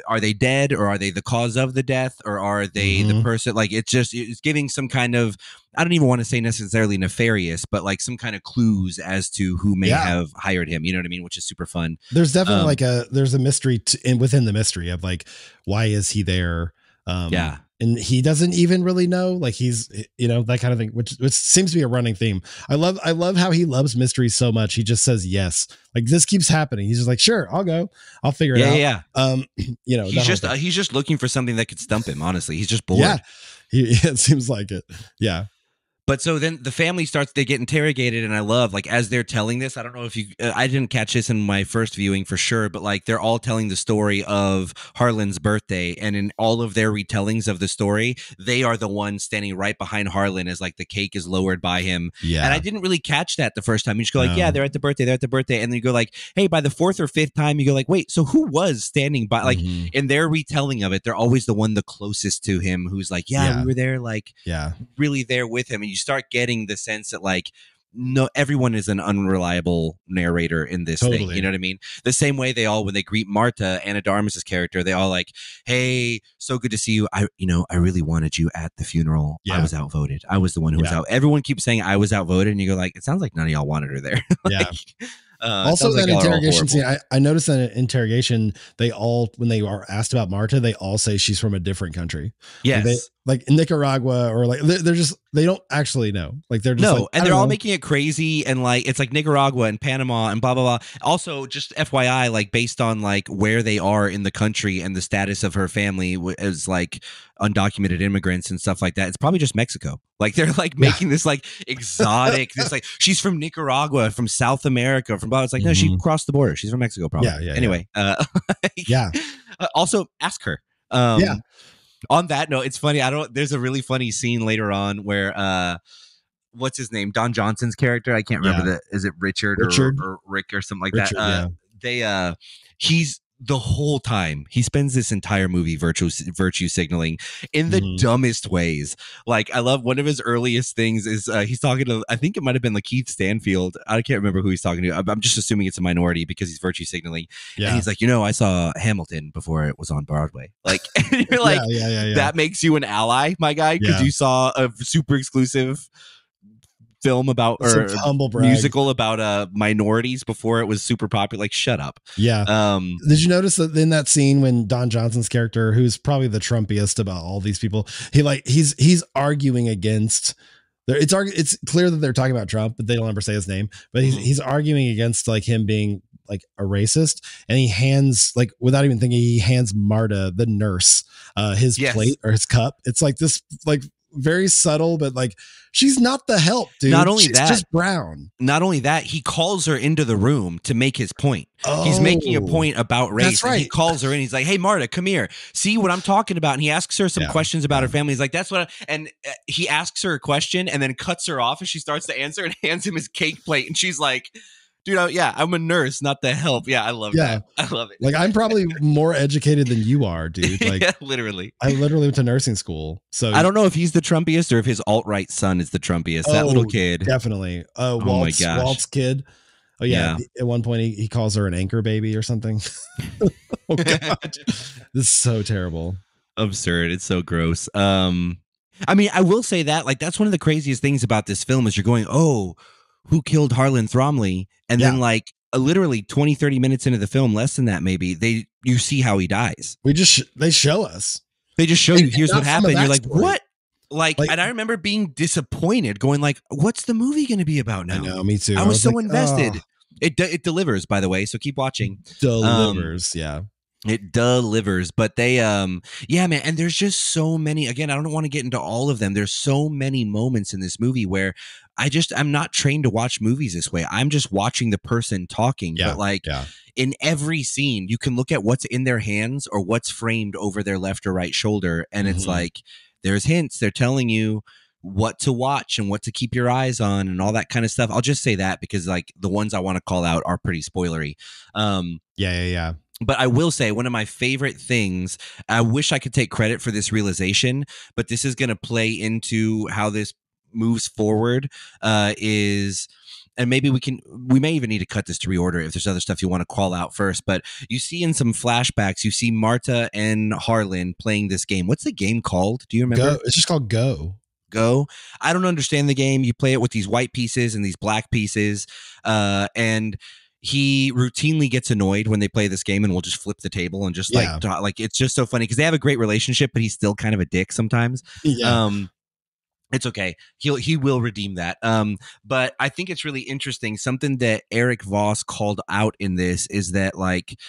are they dead, or are they the cause of the death, or are they the person? Like it's giving some kind of, I don't even want to say necessarily nefarious, but like some kind of clues as to who may have hired him. You know what I mean? Which is super fun. There's definitely there's a mystery within the mystery of like, why is he there? And he doesn't even really know, like he's, that kind of thing, which seems to be a running theme. I love how he loves mysteries so much. He just says yes. Like this keeps happening. He's just like, sure, I'll go. I'll figure it out. He's just looking for something that could stump him. Honestly, he's just bored. Yeah, it seems like it. Yeah. But so then the family they get interrogated, and I love, like, as they're telling this, I don't know if I didn't catch this in my first viewing for sure, but like they're all telling the story of Harlan's birthday, and in all of their retellings of the story, they are the ones standing right behind Harlan as like the cake is lowered by him. Yeah. And I didn't really catch that the first time. You just go like, they're at the birthday. And then you go like, hey, by the 4th or 5th time, you go like, wait, so who was standing by? Like in their retelling of it, they're always the one the closest to him who's like, we were there, like really there with him. And you start getting the sense that like, no, everyone is an unreliable narrator in this thing. You know what I mean? The same way they all, when they greet Marta, Anna de Armas's character, they all like, hey, so good to see you. I really wanted you at the funeral. I was outvoted. I was the one who was out. Everyone keeps saying I was outvoted, and you go like, it sounds like none of y'all wanted her there. Also, that interrogation scene, I noticed that in interrogation, they all, when they are asked about Marta, they all say she's from a different country. Yes. Like in Nicaragua, or like they're just, they don't actually know. Like they're just like, and they're all making it crazy, and like it's like Nicaragua and Panama and blah blah blah. Also, just FYI, like based on like where they are in the country and the status of her family as like undocumented immigrants and stuff like that, it's probably just Mexico. Like they're like making this like exotic, this like she's from Nicaragua, from South America, from blah. It's like no, she crossed the border. She's from Mexico, probably. Anyway, also ask her. On that note, it's funny. There's a really funny scene later on where what's his name? Don Johnson's character. I can't remember is it Richard? Or Rick or something like that. He's the whole time he spends this entire movie virtue signaling in the dumbest ways. Like I love one of his earliest things is he's talking to, I think it might have been Lakeith Stanfield. I can't remember who he's talking to. I'm just assuming it's a minority because he's virtue signaling. Yeah. And he's like, I saw Hamilton before it was on Broadway. Like, and you're like, that makes you an ally, my guy, because you saw a super exclusive film about or musical about minorities before it was super popular. Like, shut up. Did you notice that in that scene when Don Johnson's character, who's probably the Trumpiest about all these people, he's arguing against it's clear that they're talking about Trump, but they don't ever say his name, but he's arguing against like him being like a racist, and he hands, like without even thinking, he hands Marta, the nurse, his plate or his cup. It's like this like very subtle, but like she's not the help, dude. Not only she's that, just brown. Not only that, he calls her into the room to make his point. He's making a point about race. That's right. He calls her in. He's like, "Hey, Marta, come here. See what I'm talking about." And he asks her some questions about her family. He's like, "That's what." And he asks her a question and then cuts her off as she starts to answer and hands him his cake plate. And she's like, "Dude, I'm a nurse, not the help." Yeah, I love that. I love it. Like, I'm probably more educated than you are, dude. Like, literally. I literally went to nursing school. So I don't know if he's the Trumpiest or if his alt-right son is the Trumpiest. That little kid. Definitely. Walt's, my gosh. Walt's kid. Oh, yeah. At one point, he calls her an anchor baby or something. Oh, God. This is so terrible. Absurd. It's so gross. I mean, I will say that, like, that's one of the craziest things about this film is you're going, oh, who killed Harlan Thromley? And then like literally 20, 30 minutes into the film, less than that, maybe you see how he dies. They show us. They just show you, here's what happened. You're like, what? Like, and I remember being disappointed going like, what's the movie going to be about now? I know, me too. I was so like, invested. It delivers, by the way. So keep watching. Delivers. It delivers, but they, man. And there's just so many, again, I don't want to get into all of them. There's so many moments in this movie where I'm not trained to watch movies this way. I'm just watching the person talking, but like in every scene, you can look at what's in their hands or what's framed over their left or right shoulder. And it's like, there's hints. They're telling you what to watch and what to keep your eyes on and all that kind of stuff. I'll just say that because like the ones I want to call out are pretty spoilery. But I will say one of my favorite things, I wish I could take credit for this realization, but this is going to play into how this moves forward, is, and maybe we may even need to cut this to reorder if there's other stuff you want to call out first, but you see in some flashbacks, you see Marta and Harlan playing this game. What's the game called? Do you remember? Go. It's just called Go. I don't understand the game. You play it with these white pieces and these black pieces, and he routinely gets annoyed when they play this game and will just flip the table and just like it's just so funny because they have a great relationship, but he's still kind of a dick sometimes. It's okay. He will redeem that. But I think it's really interesting. Something that Eric Voss called out in this is that like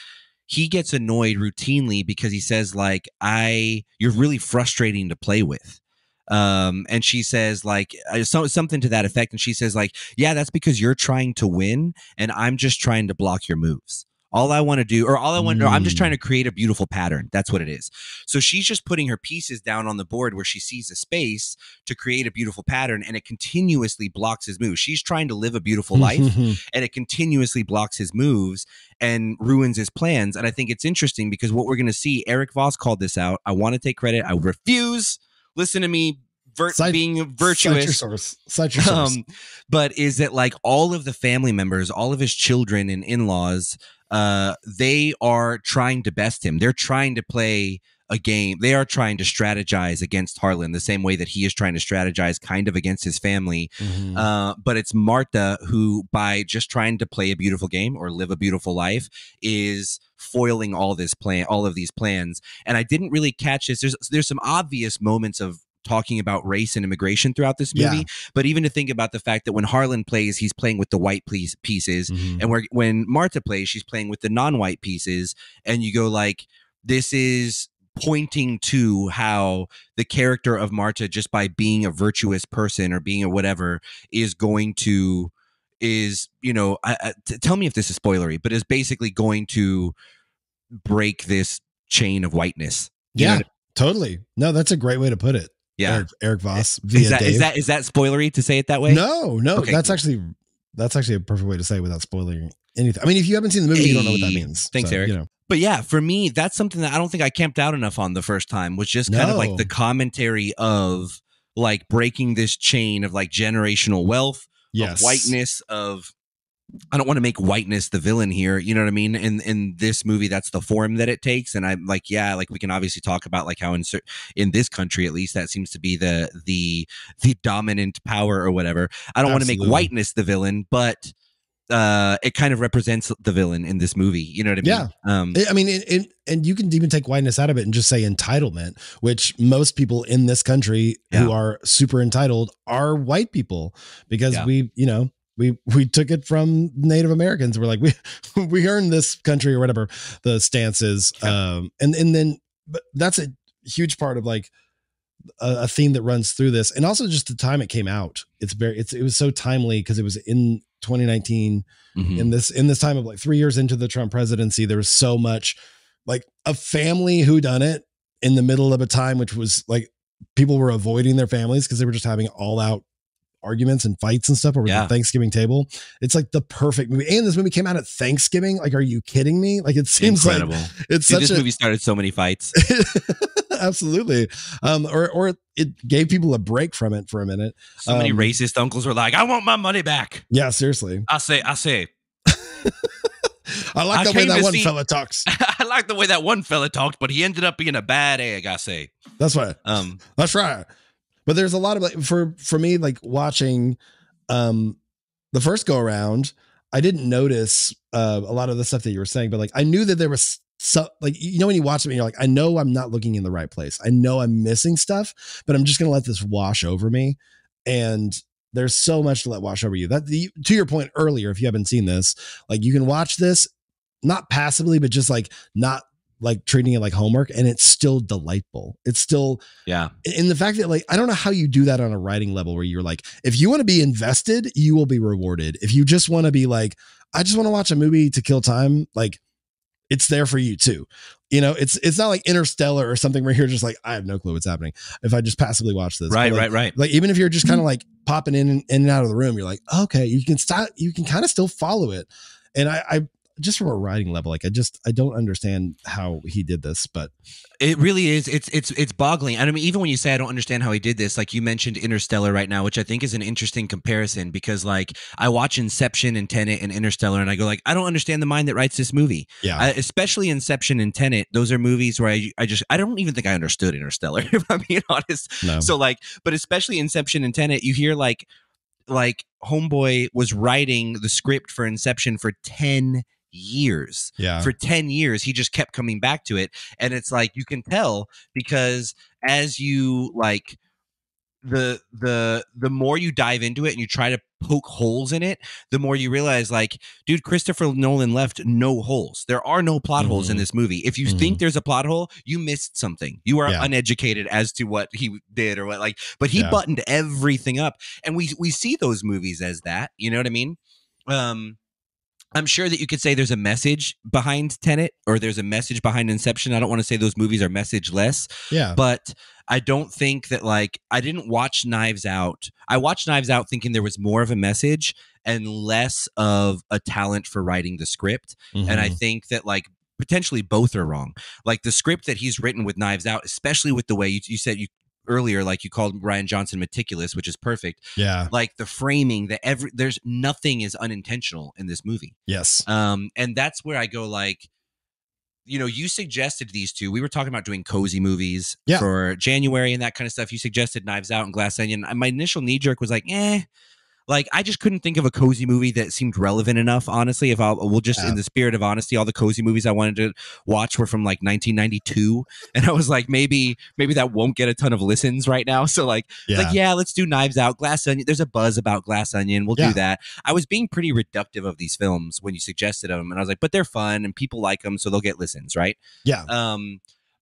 he gets annoyed routinely because he says like, you're really frustrating to play with. And she says like something to that effect. And she says like, yeah, that's because you're trying to win and I'm just trying to block your moves. I'm just trying to create a beautiful pattern. That's what it is. So she's just putting her pieces down on the board where she sees a space to create a beautiful pattern, and it continuously blocks his moves. She's trying to live a beautiful life, and it continuously blocks his moves and ruins his plans. And I think it's interesting because what we're going to see, Eric Voss called this out. I want to take credit. I refuse. Listen to me. Being virtuous, cite your source. But is that like all of the family members, all of his children and in-laws, they are trying to best him. They're trying to play a game. They are trying to strategize against Harlan the same way that he is trying to strategize kind of against his family. But it's Marta who, by just trying to play a beautiful game or live a beautiful life, is foiling all of these plans. And I didn't really catch this. There's some obvious moments of talking about race and immigration throughout this movie, but even to think about the fact that when Harlan plays, he's playing with the white pieces, and when Marta plays, she's playing with the non-white pieces, and you go like, this is pointing to how the character of Marta, just by being a virtuous person or being a whatever, is going to tell me if this is spoilery, but is basically going to break this chain of whiteness. Totally. No, that's a great way to put it. Yeah, Eric Voss. Is that spoilery to say it that way? No. Okay, that's actually a perfect way to say it without spoiling anything. I mean, if you haven't seen the movie, you don't know what that means. Thanks, Eric. But yeah, for me, that's something that I don't think I camped out enough on the first time, was just kind of like the commentary of like breaking this chain of like generational wealth, of whiteness, of, I don't want to make whiteness the villain here. You know what I mean? In this movie, that's the form that it takes. And I'm like, we can obviously talk about like how in this country, at least, that seems to be the dominant power or whatever. I don't want to make whiteness the villain, but it kind of represents the villain in this movie. You know what I mean? I mean, and you can even take whiteness out of it and just say entitlement, which most people in this country who are super entitled are white people, because we took it from Native Americans. We're like, we earned this country or whatever the stance is. And then, but that's a huge part of like a theme that runs through this. And also just the time it came out. It was so timely because it was in 2019 in this time of like 3 years into the Trump presidency. There was so much like a family whodunit in the middle of a time, which was like people were avoiding their families because they were just having all out arguments and fights and stuff over the Thanksgiving table. It's like the perfect movie. And this movie came out at Thanksgiving. Like, are you kidding me? Like, it seems incredible. Like it's this movie started so many fights. Absolutely. Or it gave people a break from it for a minute. So many racist uncles were like, I want my money back. Yeah, seriously. I say. I like the way that one fella talks. I like the way that one fella talked, but he ended up being a bad egg, I say. That's right. That's right. But there's a lot of like, for me, like watching the first go around, I didn't notice a lot of the stuff that you were saying, but like I knew that there was like, you know, when you watch it, you're like, I know I'm not looking in the right place. I know I'm missing stuff, but I'm just going to let this wash over me. And there's so much to let wash over you. To your point earlier, if you haven't seen this, like you can watch this not passively, but just like not like treating it like homework, and it's still delightful. It's still, in the fact that like, I don't know how you do that on a writing level where you're like, if you want to be invested, you will be rewarded. If you just want to be like, I just want to watch a movie to kill time, like it's there for you too. You know, it's not like Interstellar or something where you're just like, I have no clue what's happening if I just passively watch this. Right. Like even if you're just kind of like popping in and out of the room, you're like, okay, you can kind of still follow it. And I just from a writing level, like I don't understand how he did this, but it really is. It's boggling. And I mean, even when you say I don't understand how he did this, like you mentioned Interstellar right now, which I think is an interesting comparison, because like I watch Inception and Tenet and Interstellar, and I go like, I don't understand the mind that writes this movie. Yeah, especially Inception and Tenet. Those are movies where I don't even think I understood Interstellar, if I'm being honest. No. So like, but especially Inception and Tenet, you hear like Homeboy was writing the script for Inception for 10 years. For 10 years he just kept coming back to it, and it's like you can tell, because as you like the more you dive into it and you try to poke holes in it, the more you realize like, dude, Christopher Nolan left no holes. There are no plot holes in this movie. If you think there's a plot hole, you missed something. You are uneducated as to what he did or what, like, but he buttoned everything up, and we see those movies as that, you know what I mean? I'm sure that you could say there's a message behind Tenet or there's a message behind Inception. I don't want to say those movies are message-less. Yeah. But I don't think that, like, I didn't watch Knives Out. I watched Knives Out thinking there was more of a message and less of a talent for writing the script. And I think that, like, potentially both are wrong. Like, the script that he's written with Knives Out, especially with the way you said earlier, like you called Rian Johnson meticulous, which is perfect. Yeah. Like the framing, there's nothing is unintentional in this movie. Yes. And that's where I go like, you suggested these two. We were talking about doing cozy movies Yeah. for January and that kind of stuff. You suggested Knives Out and Glass Onion. My initial knee jerk was like, like I just couldn't think of a cozy movie that seemed relevant enough. Honestly, in the spirit of honesty, all the cozy movies I wanted to watch were from like 1992, and I was like, maybe that won't get a ton of listens right now. So like, let's do Knives Out, Glass Onion. There's a buzz about Glass Onion. We'll do that. I was being pretty reductive of these films when you suggested them, and I was like, but they're fun and people like them, so they'll get listens, right? Yeah.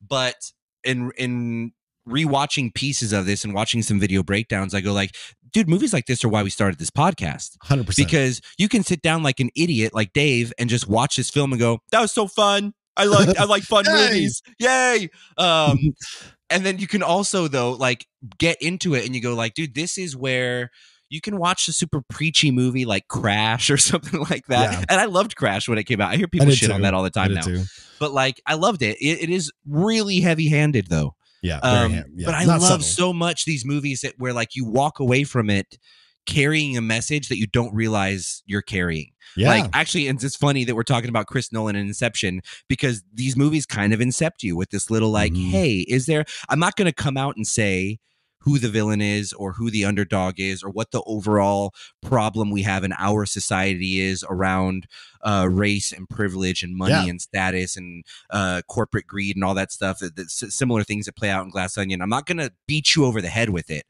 But in rewatching pieces of this and watching some video breakdowns, I go like, dude, movies like this are why we started this podcast. 100%. Because you can sit down like an idiot like Dave and just watch this film and go, that was so fun. I like fun movies. Yay. And then you can also though like get into it and you go like, dude, this is where you can watch a super preachy movie like Crash or something like that. Yeah. And I loved Crash when it came out. I hear people shit on that all the time now. But like I loved it. It is really heavy-handed though. Yeah, but I love so much these movies where like you walk away from it carrying a message that you don't realize you're carrying. Yeah. Like actually, and it's funny that we're talking about Chris Nolan and Inception because these movies kind of incept you with this little like, hey, I'm not going to come out and say who the villain is or who the underdog is or what the overall problem we have in our society is around race and privilege and money and status and corporate greed and all that stuff, similar things that play out in Glass Onion. I'm not going to beat you over the head with it,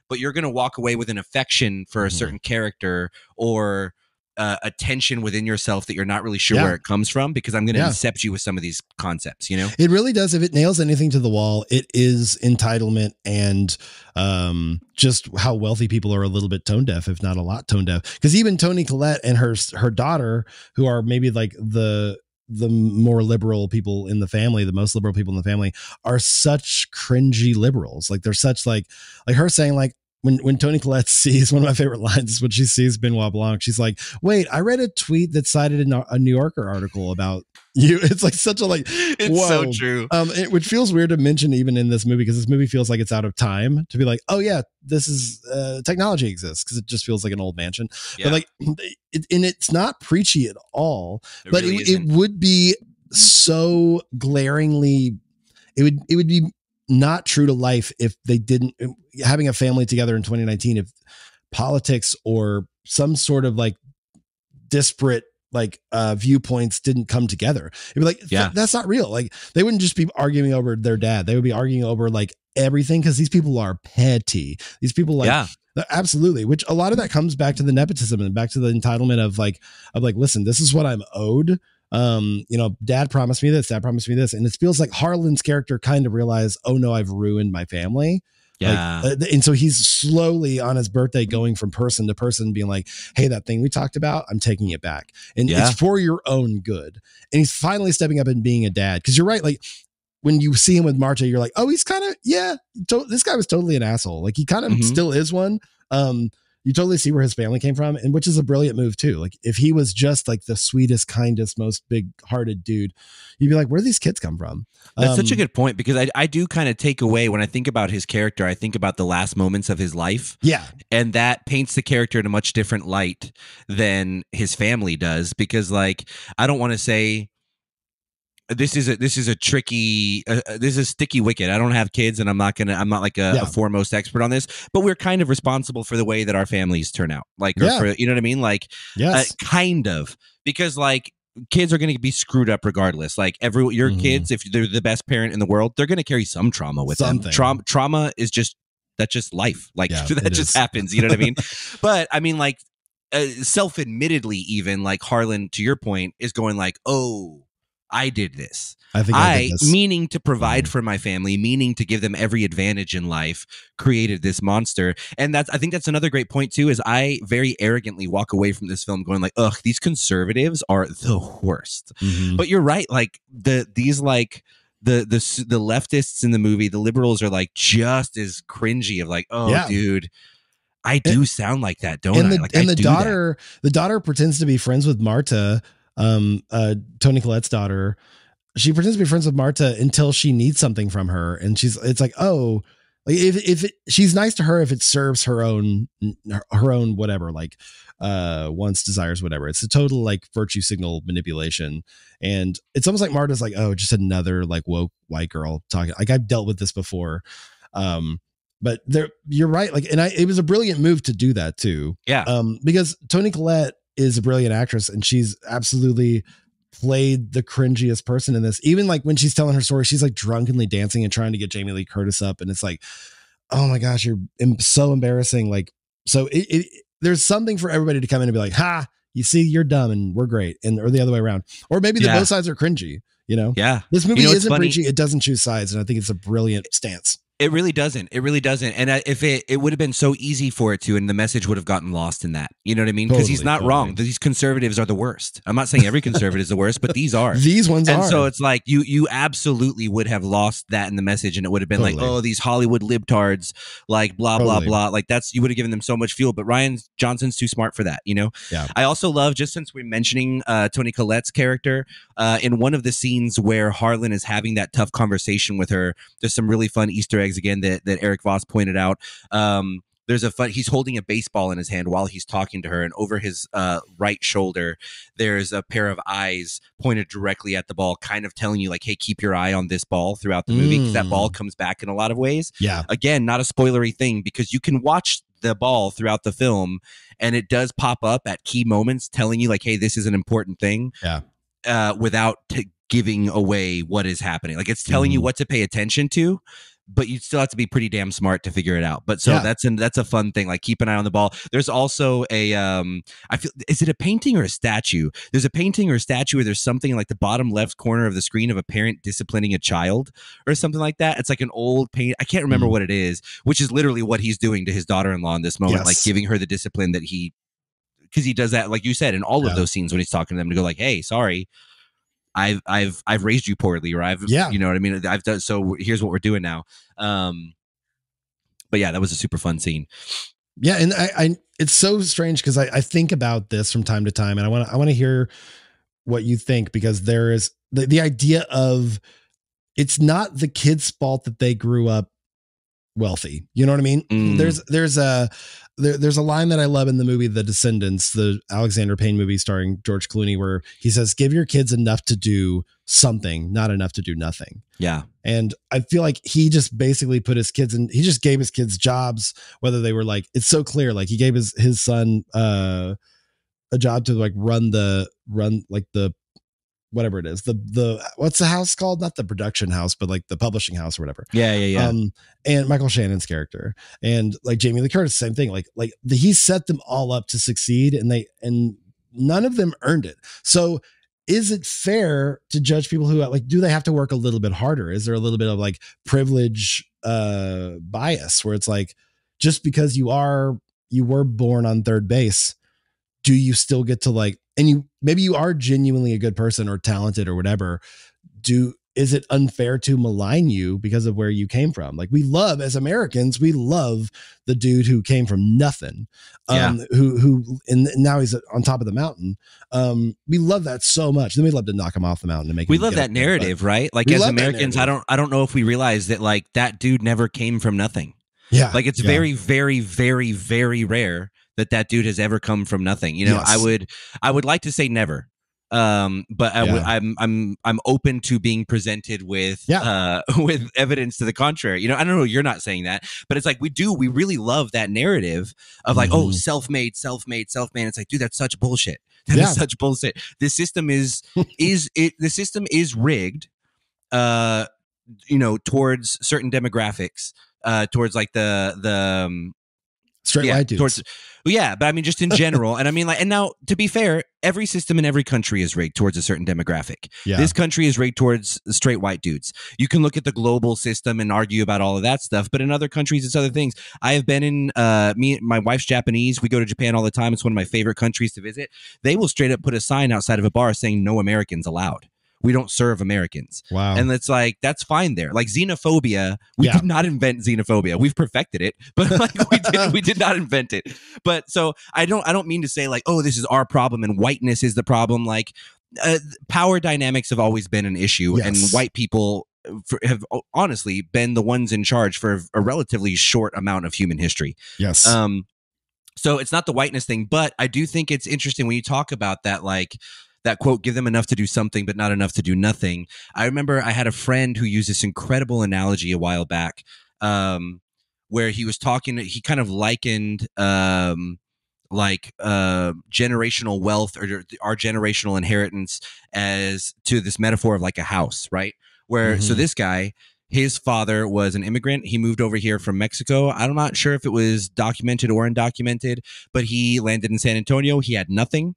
but you're going to walk away with an affection for a certain character or a tension within yourself that you're not really sure where it comes from because I'm going to incept you with some of these concepts, It really does. If it nails anything to the wall, it is entitlement and just how wealthy people are a little bit tone deaf, if not a lot tone deaf. Because even Toni Collette and her daughter, who are maybe like the more liberal people in the family, the most liberal people in the family, are such cringy liberals. Like they're such like her saying like, When Toni Collette sees, one of my favorite lines is when she sees Benoit Blanc, she's like, wait, I read a tweet that cited a New Yorker article about you. It's like such a like, it's whoa. So true. Which feels weird to mention even in this movie because this movie feels like it's out of time to be like, oh yeah, this is technology exists because it just feels like an old mansion. Yeah. But like, it's not preachy at all, but really it would be so glaringly, it would be not true to life if they didn't having a family together in 2019, if politics or some sort of like disparate like viewpoints didn't come together. It'd be like, that's not real. Like they wouldn't just be arguing over their dad. They would be arguing over like everything. Cause these people are petty. These people like, absolutely. Which a lot of that comes back to the nepotism and back to the entitlement of like, listen, this is what I'm owed. Dad promised me this, dad promised me this. And it feels like Harlan's character kind of realized, oh no, I've ruined my family. Yeah. And so he's slowly on his birthday going from person to person being like, hey, that thing we talked about, I'm taking it back. And it's for your own good. And he's finally stepping up and being a dad. Cause you're right. Like when you see him with Marta, you're like, oh, he's kind of, this guy was totally an asshole. Like he kind of still is one. You totally see where his family came from, and which is a brilliant move too. Like if he was just like the sweetest, kindest, most big hearted dude, you'd be like, where do these kids come from? That's such a good point because I do kind of take away when I think about his character, I think about the last moments of his life. Yeah. And that paints the character in a much different light than his family does because like, I don't want to say, this is a tricky this is a sticky wicket. I don't have kids and I'm not like a foremost expert on this, but we're kind of responsible for the way that our families turn out. Like, or for, you know what I mean? Like, kind of, because like kids are going to be screwed up regardless. Like your kids, if they're the best parent in the world, they're going to carry some trauma with them. Trauma is just life. Like that just happens. You know what I mean? But I mean, like self-admittedly, even like Harlan, to your point, is going like, oh, I did this. I meaning to provide for my family, meaning to give them every advantage in life, created this monster. And I think that's another great point too, is I very arrogantly walk away from this film going like, ugh, these conservatives are the worst. But you're right. Like the leftists in the movie, the liberals are like just as cringy of like, oh dude, I do sound like that, don't I? And the daughter pretends to be friends with Marta, Toni Collette's daughter. She pretends to be friends with Marta until she needs something from her, and it's like, oh, Like if she's nice to her if it serves her own whatever, like wants, desires, whatever. It's a total like virtue signal manipulation. And it's almost like Marta's like, oh, just another like woke white girl talking. Like I've dealt with this before. But you're right. Like, and it was a brilliant move to do that too. Yeah. Because Toni Collette is a brilliant actress and she's absolutely played the cringiest person in this. Even like when she's telling her story, she's like drunkenly dancing and trying to get Jamie Lee Curtis up. And it's like, oh my gosh, you're so embarrassing. Like, so there's something for everybody to come in and be like, ha, you see, you're dumb and we're great. Or the other way around. Or maybe both sides are cringy, you know? Yeah. This movie isn't preachy. It doesn't choose sides. And I think it's a brilliant stance. It really doesn't. It really doesn't. And if it would have been so easy for it to, and the message would have gotten lost in that. You know what I mean? Because he's not wrong. These conservatives are the worst. I'm not saying every conservative is the worst, but these are. These ones are. And so it's like you absolutely would have lost that in the message, and it would have been like, oh, these Hollywood libtards, like blah blah blah. Like you would have given them so much fuel. But Rian Johnson's too smart for that. You know. Yeah. I also love, just since we're mentioning Toni Collette's character, in one of the scenes where Harlan is having that tough conversation with her, there's some really fun Easter eggs again that Eric Voss pointed out. He's holding a baseball in his hand while he's talking to her, and over his right shoulder there's a pair of eyes pointed directly at the ball, kind of telling you like, hey, keep your eye on this ball throughout the movie, because that ball comes back in a lot of ways. Yeah. Again, not a spoilery thing, because you can watch the ball throughout the film and it does pop up at key moments telling you like, hey, this is an important thing. Yeah. Without giving away what is happening. Like, it's telling you what to pay attention to, but you still have to be pretty damn smart to figure it out. But so that's a fun thing. Like, keep an eye on the ball. There's also is it a painting or a statue? There's a painting or a statue where there's something in like the bottom left corner of the screen of a parent disciplining a child or something like that. It's like an old paint. I can't remember what it is, which is literally what he's doing to his daughter-in-law in this moment, like giving her the discipline that because he does that, like you said, in all of those scenes when he's talking to them, to go like, hey, sorry, I've raised you poorly, or you know what I mean? I've done, so here's what we're doing now. But yeah, that was a super fun scene. Yeah. And I it's so strange because I think about this from time to time, and I want to hear what you think, because there is the idea of, it's not the kids' fault that they grew up wealthy. You know what I mean? There's a line that I love in the movie The Descendants, the Alexander Payne movie starring George Clooney, where he says, give your kids enough to do something, not enough to do nothing. Yeah. And I feel like he just basically put his kids in, he just gave his kids jobs, whether they were like, it's so clear. Like, he gave his son a job to like run whatever it is, the what's the house called? Not the production house, but like the publishing house or whatever. Yeah. And Michael Shannon's character, and like Jamie Lee Curtis, same thing. He set them all up to succeed, and none of them earned it. So is it fair to judge people who like, do they have to work a little bit harder? Is there a little bit of like privilege bias where it's like, just because you were born on third base, do you still get to like, and maybe you are genuinely a good person or talented or whatever, is it unfair to malign you because of where you came from? Like, as Americans, we love the dude who came from nothing, who and now he's on top of the mountain. We love that so much. Then we love to knock him off the mountain and make. We love that narrative, right? Like, as Americans, I don't know if we realize that like that dude never came from nothing. Yeah, like it's very, very, very, very rare that dude has ever come from nothing. You know, yes. I would like to say never. But I'm open to being presented with evidence to the contrary. You know, I don't know, you're not saying that, but it's like we really love that narrative of like, oh, self-made. It's like, dude, that's such bullshit. That is such bullshit. This system is rigged, you know, towards certain demographics, towards like the straight white dudes. But I mean, just in general. And I mean, like, and now, to be fair, every system in every country is rigged towards a certain demographic. Yeah. This country is rigged towards straight white dudes. You can look at the global system and argue about all of that stuff, but in other countries, it's other things. I have been in, my wife's Japanese. We go to Japan all the time. It's one of my favorite countries to visit. They will straight up put a sign outside of a bar saying no Americans allowed. We don't serve Americans. Wow. And it's like, that's fine there. Like xenophobia, we did not invent xenophobia. We've perfected it, but like we did not invent it. But so I don't mean to say like, oh, this is our problem and whiteness is the problem. Like power dynamics have always been an issue, and white people have honestly been the ones in charge for a relatively short amount of human history. Yes. So it's not the whiteness thing, but I do think it's interesting when you talk about that, like that quote, give them enough to do something, but not enough to do nothing. I remember I had a friend who used this incredible analogy a while back, where he was talking, he kind of likened generational wealth or our generational inheritance as to this metaphor of like a house, right? Where, so this guy, his father was an immigrant. He moved over here from Mexico. I'm not sure if it was documented or undocumented, but he landed in San Antonio. He had nothing.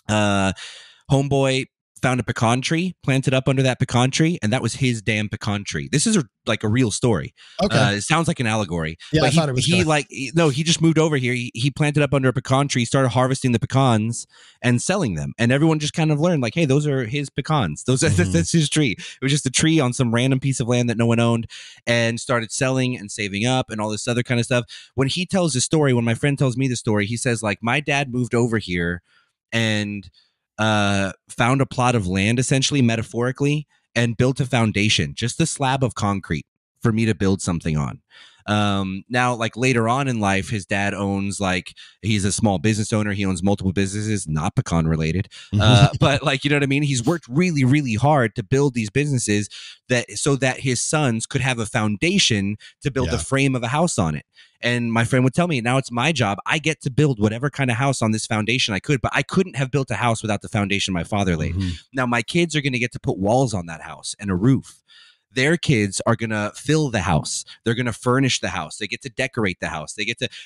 Homeboy found a pecan tree, planted up under that pecan tree, and that was his damn pecan tree. This is like a real story. Okay. It sounds like an allegory. Yeah, but I thought it was he just moved over here. He planted up under a pecan tree, started harvesting the pecans and selling them. And everyone just kind of learned like, hey, those are his pecans. That's his tree. It was just a tree on some random piece of land that no one owned, and started selling and saving up and all this other kind of stuff. When he tells the story, when my friend tells me the story, he says like, my dad moved over here and found a plot of land, essentially metaphorically, and built a foundation, just a slab of concrete for me to build something on. Now, like later on in life, his dad owns, like, he's a small business owner. He owns multiple businesses, not pecan related. But like, you know what I mean? He's worked really, really hard to build these businesses so that his sons could have a foundation to build a frame of a house on it. And my friend would tell me, now it's my job. I get to build whatever kind of house on this foundation I could, but I couldn't have built a house without the foundation my father laid. Now my kids are going to get to put walls on that house and a roof. Their kids are going to fill the house. They're going to furnish the house. They get to decorate the house.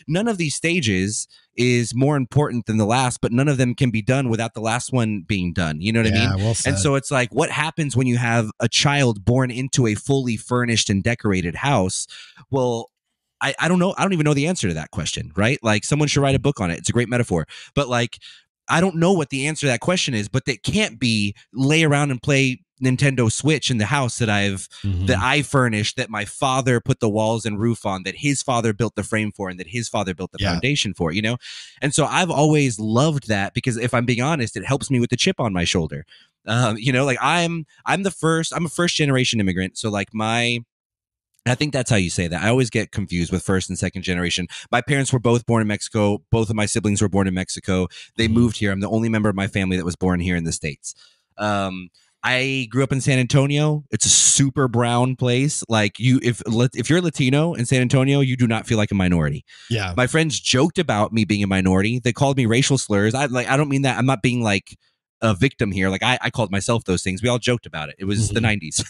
None of these stages is more important than the last, but none of them can be done without the last one being done. You know what I mean? Well said. And so it's like, what happens when you have a child born into a fully furnished and decorated house? Well, I don't know. I don't even know the answer to that question, right? Like, someone should write a book on it. It's a great metaphor. But like, I don't know what the answer to that question is, but it can't be lay around and play Nintendo Switch in the house that I furnished, that my father put the walls and roof on, that his father built the frame for, and that his father built the foundation for, you know? And so I've always loved that, because if I'm being honest, it helps me with the chip on my shoulder. You know, like I'm a first generation immigrant. So like I think that's how you say that. I always get confused with first and second generation. My parents were both born in Mexico. Both of my siblings were born in Mexico. They moved here. I'm the only member of my family that was born here in the States. I grew up in San Antonio. It's a super brown place. Like, if you're Latino in San Antonio, you do not feel like a minority. Yeah. My friends joked about me being a minority. They called me racial slurs. I don't mean that. I'm not being like a victim here. Like, I called myself those things. We all joked about it. It was the 90s.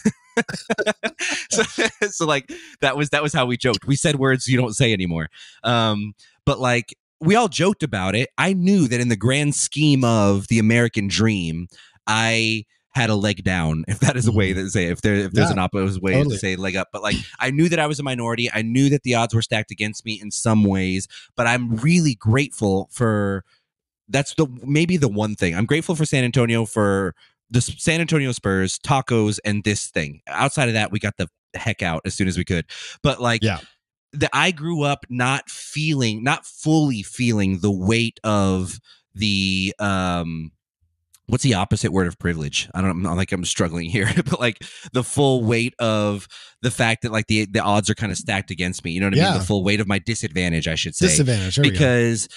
so like that was how we joked. We said words you don't say anymore. But like, we all joked about it. I knew that in the grand scheme of the American dream, I had a leg down, if that is a way to say it, if there's an opposite way to say leg up. But like, I knew that I was a minority. I knew that the odds were stacked against me in some ways, but I'm really grateful for maybe the one thing. I'm grateful for San Antonio, for the San Antonio Spurs, tacos, and this thing. Outside of that, we got the heck out as soon as we could. But like, I grew up not fully feeling the weight of the what's the opposite word of privilege? I'm like, I'm struggling here, but like the full weight of the fact that like the odds are kind of stacked against me. You know what I mean? The full weight of my disadvantage, I should say. Disadvantage, because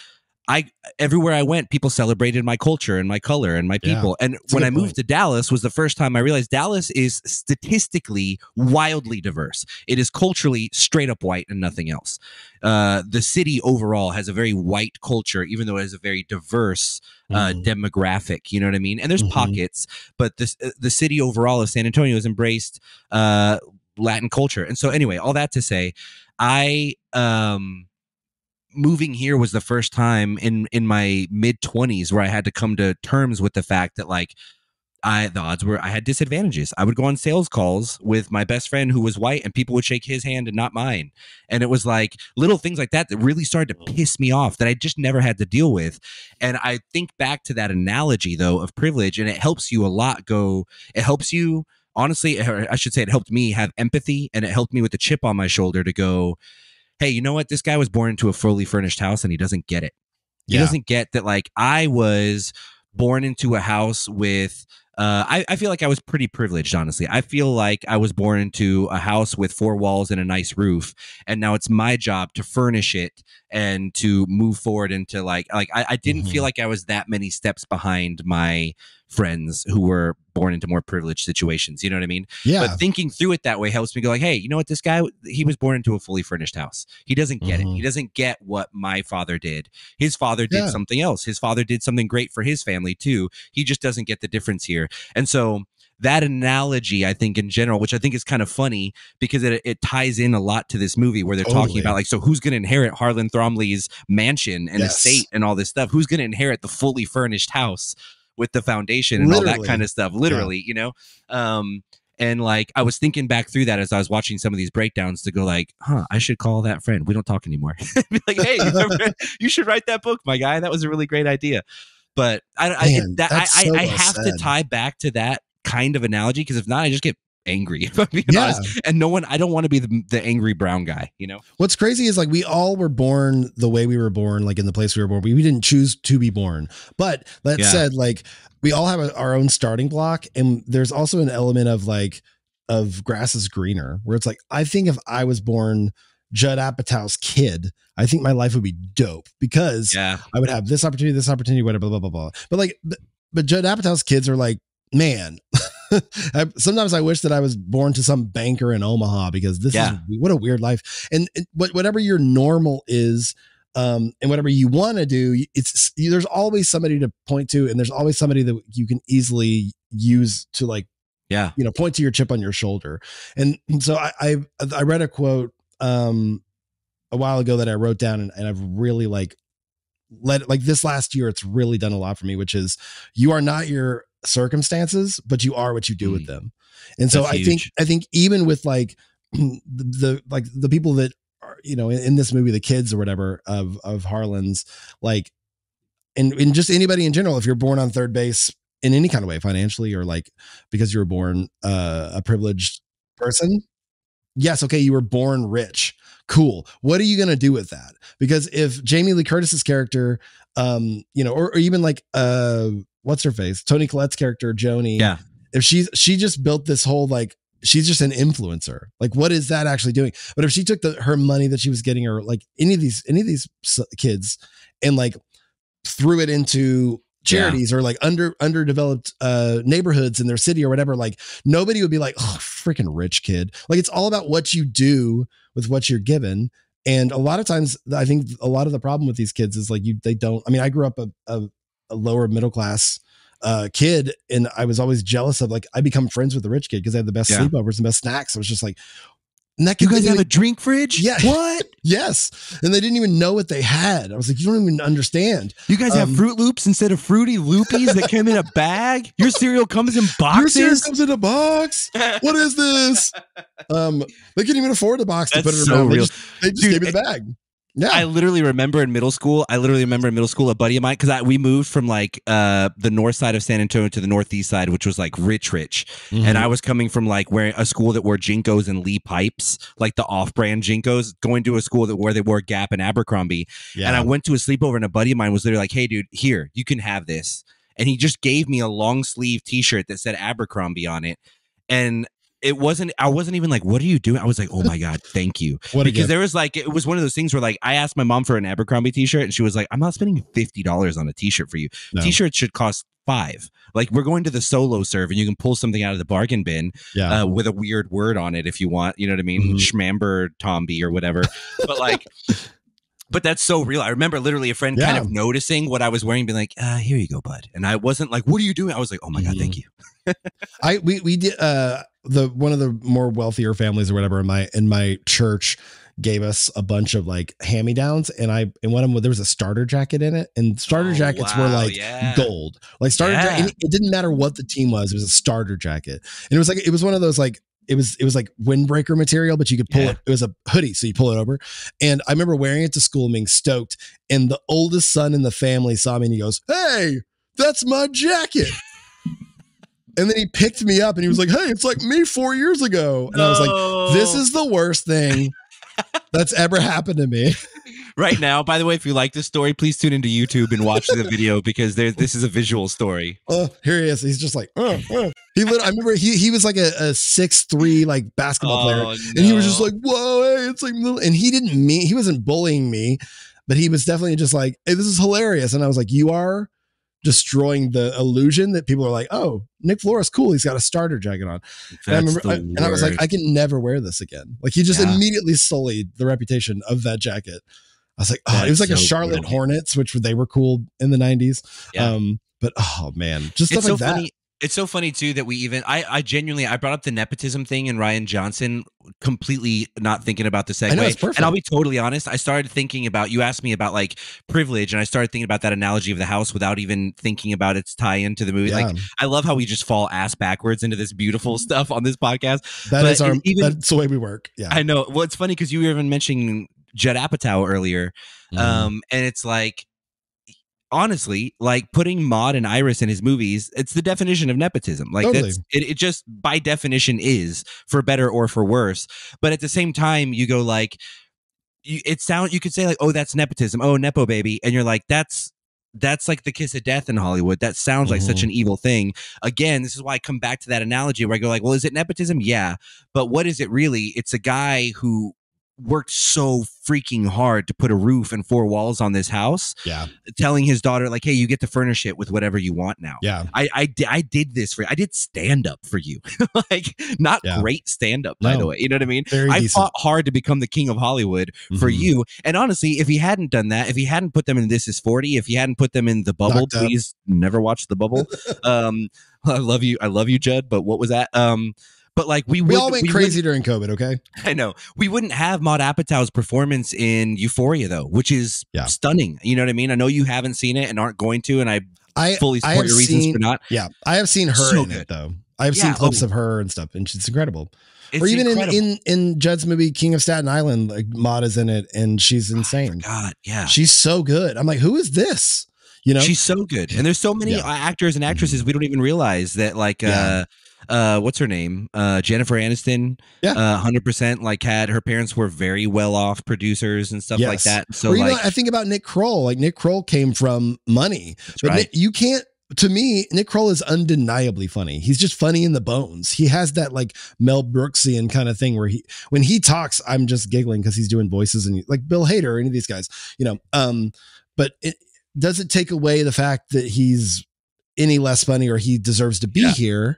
everywhere I went, people celebrated my culture and my color and my people. And when I moved to Dallas was the first time I realized Dallas is statistically wildly diverse. It is culturally straight up white and nothing else. The city overall has a very white culture, even though it has a very diverse demographic. You know what I mean? And there's pockets, but the city overall of San Antonio has embraced Latin culture. And so anyway, all that to say, moving here was the first time in my mid-20s where I had to come to terms with the fact that like I had disadvantages. I would go on sales calls with my best friend who was white, and people would shake his hand and not mine. And it was like little things like that really started to piss me off that I just never had to deal with. And I think back to that analogy though of privilege, and it helps you a lot it helps you, honestly, I should say it helped me have empathy, and it helped me with the chip on my shoulder to go, hey, you know what? This guy was born into a fully furnished house and he doesn't get it. He doesn't get that, like, I was born into a house with I feel like I was pretty privileged, honestly. I feel like I was born into a house with 4 walls and a nice roof, and now it's my job to furnish it and to move forward into like I didn't feel like I was that many steps behind my friends who were born into more privileged situations. You know what I mean? Yeah. But thinking through it that way helps me go like, hey, you know what? This guy, he was born into a fully furnished house. He doesn't get it. He doesn't get what my father did. His father did something else. His father did something great for his family too. He just doesn't get the difference here. And so that analogy, I think in general, which I think is kind of funny because it ties in a lot to this movie where they're talking about like, so who's going to inherit Harlan Thrombly's mansion and estate and all this stuff? Who's going to inherit the fully furnished house with the foundation and all that kind of stuff? Literally, you know? And like, I was thinking back through that as I was watching some of these breakdowns to go like, I should call that friend. We don't talk anymore. Be like, hey, you should write that book, my guy. That was a really great idea. But I have to tie back to that kind of analogy because if not, I just get angry, if I'm being honest. And I don't want to be the angry brown guy, you know? What's crazy is like we all were born the way we were born, like in the place we were born. We didn't choose to be born. But that said, like we all have our own starting block. And there's also an element of like, of grass is greener, where it's like, I think if I was born Judd Apatow's kid, I think my life would be dope because I would have this opportunity, whatever, blah, blah, blah. But like, but Judd Apatow's kids are like, man, sometimes I wish that I was born to some banker in Omaha because this is what a weird life. And whatever your normal is, and whatever you want to do, there's always somebody to point to, and there's always somebody that you can easily use to like, you know, point to your chip on your shoulder. And so I read a quote a while ago that I wrote down, and I've really like this last year, it's really done a lot for me, which is you are not your circumstances, but you are what you do with them. And so I think even with like the people that are, you know, in this movie, the kids or whatever of Harlan's, like, and just anybody in general, if you're born on third base in any kind of way, financially, or like because you were born a privileged person. Yes. Okay. You were born rich. Cool. What are you going to do with that? Because if Jamie Lee Curtis's character, you know, or even like, what's her face? Toni Collette's character, Joni. Yeah. If she just built this whole, like, she's just an influencer. Like, what is that actually doing? But if she took her money that she was getting, or like any of these kids, and like threw it into charities or like underdeveloped neighborhoods in their city or whatever, like nobody would be like, oh, freaking rich kid. Like, it's all about what you do with what you're given. And a lot of times I think a lot of the problem with these kids is like they don't, I mean, I grew up a lower middle class kid, and I was always jealous of, like, I become friends with the rich kid because they have the best sleepovers and best snacks. I was just like, you guys have a drink fridge? Yeah. What? Yes. And they didn't even know what they had. I was like, you don't even understand. You guys have Fruit Loops instead of Fruity Loopies that came in a bag? Your cereal comes in boxes? Your cereal comes in a box? What is this? They couldn't even afford the box to put it around. They just gave me the bag. Yeah, I literally remember in middle school, a buddy of mine, because we moved from like the north side of San Antonio to the northeast side, which was like rich. Mm-hmm. And I was coming from like wearing a school that wore Jinkos and Lee pipes, like the off-brand Jinkos, going to a school where they wore Gap and Abercrombie. Yeah. And I went to a sleepover, and a buddy of mine was literally like, hey, dude, here, you can have this. And he just gave me a long sleeve t-shirt that said Abercrombie on it. And I wasn't even like, what are you doing? I was like, oh my God, thank you. Because there was like, it was one of those things where like, I asked my mom for an Abercrombie t-shirt, and she was like, I'm not spending $50 on a t-shirt for you. No. T-shirts should cost $5. Like, we're going to the Solo Serve, and you can pull something out of the bargain bin with a weird word on it if you want, you know what I mean? Schmamber Tomby or whatever. But like, but that's so real. I remember literally a friend kind of noticing what I was wearing, being like, here you go, bud. And I wasn't like, what are you doing? I was like, oh my God, thank you. We did one of the more wealthier families or whatever in my church gave us a bunch of like hand-me-downs, and one of them, there was a starter jacket in it, and starter jackets were like gold. Like starter jacket, it didn't matter what the team was, it was a starter jacket. And it was one of those like, it was like windbreaker material, but you could pull it. It was a hoodie, so you pull it over. And I remember wearing it to school and being stoked. And the oldest son in the family saw me, and he goes, "Hey, that's my jacket." And then he picked me up, and he was like, "Hey, it's like me 4 years ago." And I was like, "This is the worst thing that's ever happened to me." Right now, by the way, if you like this story, please tune into YouTube and watch the video because this is a visual story. Here he is. He's just like, He I remember he was like a 6'3" like basketball player, and he was just like, whoa, hey, it's like little, and he wasn't bullying me, but he was definitely just like, hey, this is hilarious, and I was like, you are destroying the illusion that people are like, oh, Nick Flores, cool, he's got a starter jacket on. And I was like, I can never wear this again. Like he just immediately sullied the reputation of that jacket. I was like, oh, it was like a Charlotte Hornets, which they were cool in the 90s. Yeah. But oh man, just stuff it's like so that. Funny. It's so funny too that we even I genuinely brought up the nepotism thing and Rian Johnson, completely not thinking about the segue. I know, it's perfect. And I'll be totally honest, I started thinking about, you asked me about like privilege, and I started thinking about that analogy of the house without even thinking about its tie into the movie. Yeah. Like I love how we just fall ass backwards into this beautiful stuff on this podcast. That's the way we work. Yeah, I know. Well, it's funny because you were even mentioning Judd Apatow earlier, and it's like, honestly, like putting Maude and Iris in his movies, it's the definition of nepotism. Like totally. It just by definition is, for better or for worse. But at the same time, you go like, you could say like, oh, that's nepotism. Oh, nepo baby, and you're like, that's like the kiss of death in Hollywood. That sounds like such an evil thing. Again, this is why I come back to that analogy where I go like, well, is it nepotism? Yeah, but what is it really? It's a guy who worked so freaking hard to put a roof and 4 walls on this house. Yeah, telling his daughter like, hey, you get to furnish it with whatever you want now. Yeah, I did this for you. I did stand up for you. Like not great stand up, by the way. You know what I mean? I fought hard to become the king of Hollywood for you. And honestly, if he hadn't done that, if he hadn't put them in This Is 40, if he hadn't put them in The Bubble, please never watch The Bubble. I love you, Judd. But what was that? But like we all went crazy during COVID, okay? I know. We wouldn't have Maude Apatow's performance in Euphoria though, which is stunning. You know what I mean? I know you haven't seen it and aren't going to, and I fully support your reasons for not. Yeah, I have seen her in it though. I have seen clips of her and stuff, and she's incredible. Or even in Judd's movie King of Staten Island, like Maude is in it, and she's insane. God, yeah, she's so good. I'm like, who is this? You know, she's so good, and there's so many actors and actresses we don't even realize that. Like, what's her name? Jennifer Aniston. 100%. Like, her parents were very well off producers and stuff like that. So, or I think about Nick Kroll. Like, Nick Kroll came from money. That's right. You can't. To me, Nick Kroll is undeniably funny. He's just funny in the bones. He has that like Mel Brooksian kind of thing where when he talks, I'm just giggling because he's doing voices and like Bill Hader or any of these guys, you know. But it doesn't take away the fact that he's any less funny or he deserves to be here.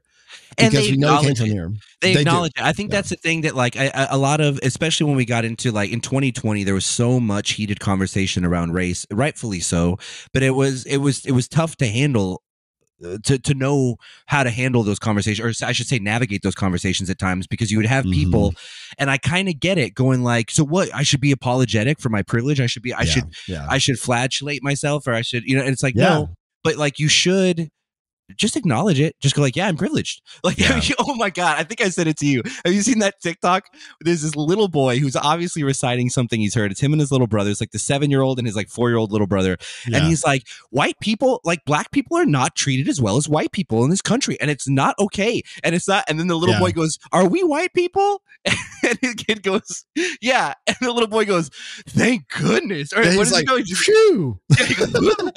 Because we know he came from here. They acknowledge it. I think that's the thing that like a lot of, especially when we got into like in 2020, there was so much heated conversation around race, rightfully so. But it was tough to handle, to know how to handle those conversations, or I should say navigate those conversations at times, because you would have people, and I kind of get it, going like, so what? I should be apologetic for my privilege. I should flagellate myself, or I should, you know. And it's like no, but like you should just acknowledge it. Just go like, yeah, I'm privileged. Like, oh my God, I think I said it to you. Have you seen that TikTok? There's this little boy who's obviously reciting something he's heard. It's him and his little brother. It's like the 7-year-old and his like 4-year-old little brother. Yeah. And he's like, white people, like black people are not treated as well as white people in this country. And it's not okay. And it's not. And then the little boy goes, are we white people? And his kid goes, yeah. And the little boy goes, thank goodness. Or what is like, phew. He goes, like,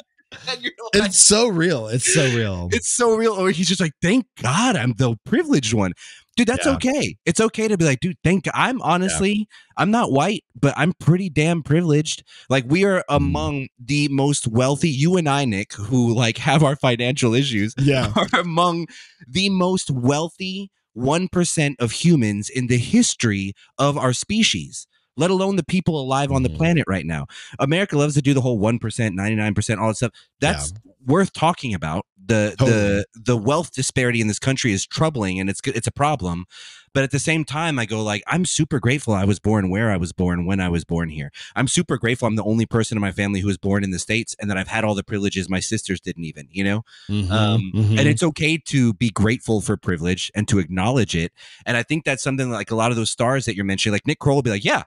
it's so real. It's so real. It's so real. Or he's just like, thank God I'm the privileged one. Dude, that's okay. It's okay to be like, dude, thank God. I'm honestly, I'm not white, but I'm pretty damn privileged. Like, we are among the most wealthy, you and I, Nick, who like have our financial issues, are among the most wealthy 1% of humans in the history of our species, let alone the people alive on the planet right now. America loves to do the whole 1%, 99%, all that stuff. That's worth talking about. The wealth disparity in this country is troubling, and it's a problem. But at the same time, I go like, I'm super grateful I was born where I was born when I was born here. I'm super grateful I'm the only person in my family who was born in the States, and that I've had all the privileges my sisters didn't even, you know? And it's okay to be grateful for privilege and to acknowledge it. And I think that's something like a lot of those stars that you're mentioning, like Nick Kroll will be like, yeah,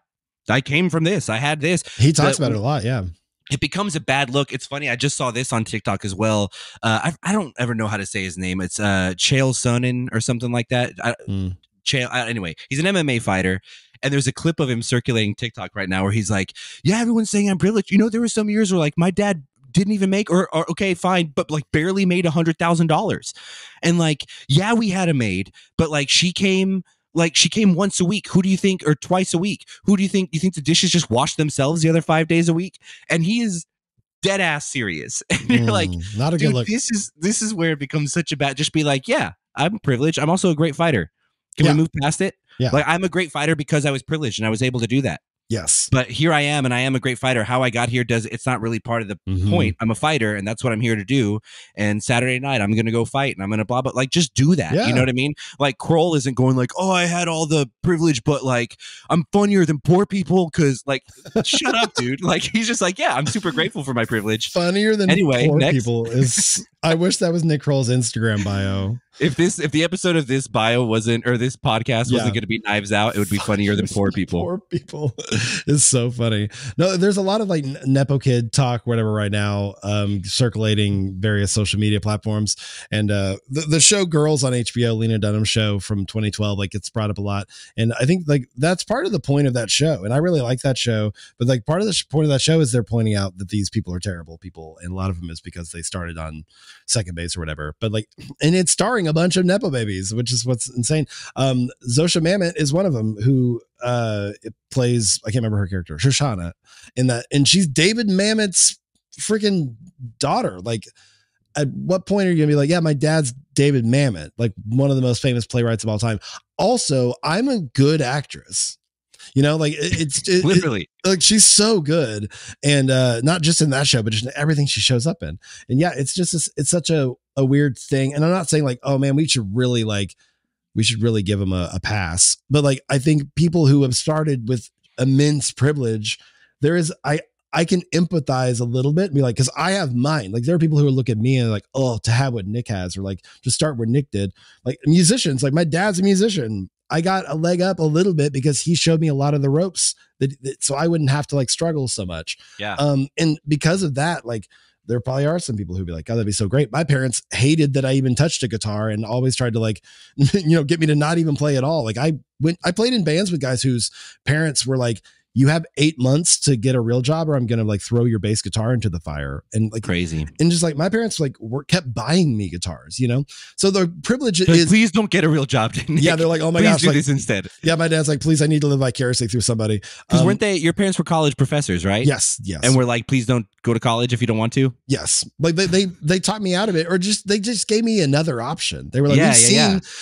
I came from this. I had this. He talks about it a lot. Yeah. It becomes a bad look. It's funny. I just saw this on TikTok as well. I don't ever know how to say his name. It's Chael Sonnen or something like that. Anyway, he's an MMA fighter. And there's a clip of him circulating TikTok right now where he's like, yeah, everyone's saying I'm privileged. You know, there were some years where like my dad didn't even make or okay, fine, but like barely made $100,000. And like, yeah, we had a maid, but like she came once a week. Who do you think, or twice a week? Who do you think? You think the dishes just wash themselves the other 5 days a week? And he is dead ass serious. And you're like, not a good look. This is where it becomes such a bad. Just be like, yeah, I'm privileged. I'm also a great fighter. Can we move past it? Yeah. Like, I'm a great fighter because I was privileged and I was able to do that. Yes. But here I am, and I am a great fighter. How I got here it's not really part of the point. I'm a fighter, and that's what I'm here to do. And Saturday night, I'm going to go fight, and I'm going to blah, blah. Like, just do that. Yeah. You know what I mean? Like, Kroll isn't going like, oh, I had all the privilege, but like, I'm funnier than poor people because, like, shut up, dude. Like, he's just like, yeah, I'm super grateful for my privilege. Funnier than poor people is. I wish that was Nick Kroll's Instagram bio. If the episode of this bio wasn't, or this podcast wasn't going to be Knives Out, it would be funnier than poor people. Poor people is so funny. No, there's a lot of like Nepo Kid talk, whatever, right now, circulating various social media platforms. And the show Girls on HBO, Lena Dunham's show from 2012, like it's brought up a lot. And I think like that's part of the point of that show. And I really like that show. But like part of the point of that show is they're pointing out that these people are terrible people. And a lot of them is because they started on second base or whatever. But like, and it's starring a bunch of Nepo babies, which is what's insane. Zosia Mamet is one of them who plays, I can't remember her character, Shoshana, in that, and she's David Mamet's freaking daughter. Like, at what point are you gonna be like, yeah, my dad's David Mamet, like one of the most famous playwrights of all time. Also, I'm a good actress. You know, like it's literally like she's so good, and not just in that show, but just in everything she shows up in. And yeah, it's just it's such a weird thing. And I'm not saying like, oh man, we should really give them a pass. But like, I think people who have started with immense privilege, there is I can empathize a little bit and be like, because I have mine. Like there are people who look at me and like, oh, to have what Nick has, or like to start where Nick did. Like musicians, like my dad's a musician. I got a leg up a little bit because he showed me a lot of the ropes so I wouldn't have to like struggle so much. Yeah. And because of that, like there probably are some people who'd be like, oh, that'd be so great. My parents hated that I even touched a guitar and always tried to like, get me to not even play at all. Like I played in bands with guys whose parents were like, you have 8 months to get a real job or I'm going to like throw your bass guitar into the fire. And like crazy. And just like my parents like kept buying me guitars, so the privilege is, please don't get a real job. Nick. Yeah. They're like, oh my please gosh, do like, this instead. Yeah. My dad's like, please, I need to live vicariously through somebody. Because weren't your parents were college professors, right? Yes. And we're like, please don't go to college if you don't want to. Yes. Like they taught me out of it, or they just gave me another option. They were like,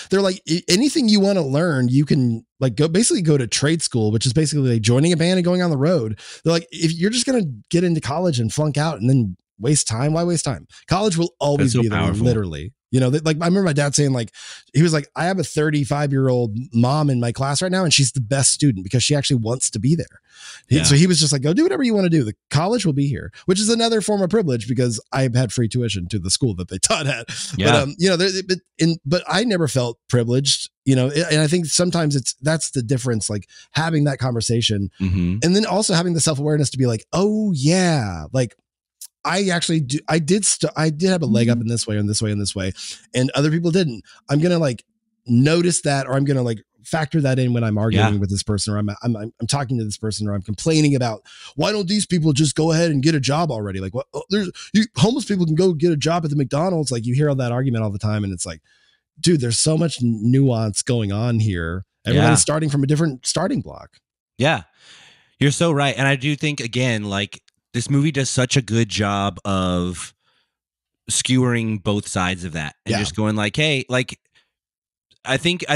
they're like, anything you want to learn, you can like go to trade school, which is basically like joining a band and going on the road. They're like, if you're just going to get into college and flunk out and then waste time, why waste time? College will always be there, literally. Like I remember my dad saying like, he was like, I have a 35-year-old mom in my class right now, and she's the best student because she actually wants to be there. Yeah. So he was just like, go do whatever you want to do. The college will be here, which is another form of privilege because I've had free tuition to the school that they taught at. Yeah. But I never felt privileged, and I think sometimes that's the difference, like having that conversation and then also having the self-awareness to be like, oh yeah, like I actually do. I did have a leg up in this way and this way and this way, and other people didn't. I'm going to like notice that, or I'm going to like factor that in when I'm arguing with this person, or I'm talking to this person, or I'm complaining about why don't these people just go ahead and get a job already? Like, what? Homeless people can go get a job at the McDonald's. Like you hear all that argument all the time, and it's like, dude, there's so much nuance going on here. Everybody's starting from a different starting block. Yeah, you're so right, and I do think again, like this movie does such a good job of skewering both sides of that and just going like, hey, like I think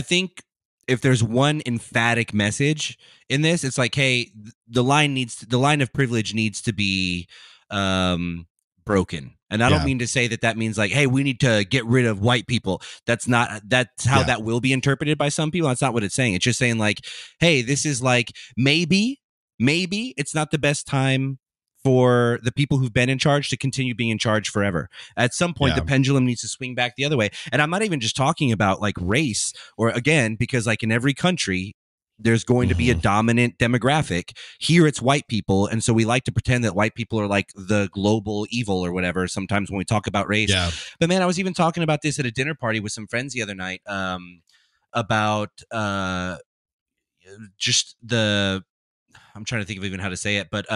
if there's one emphatic message in this, it's like, hey, the line of privilege needs to be broken. And I don't mean to say that means like, hey, we need to get rid of white people. That's how that will be interpreted by some people. That's not what it's saying. It's just saying like, hey, this is like, maybe it's not the best time for the people who've been in charge to continue being in charge forever. At some point, the pendulum needs to swing back the other way. And I'm not even just talking about like race, or again, because like in every country, there's going to be a dominant demographic. Here it's white people. And so we like to pretend that white people are like the global evil or whatever sometimes when we talk about race. Yeah. But man, I was even talking about this at a dinner party with some friends the other night about just I'm trying to think of even how to say it, but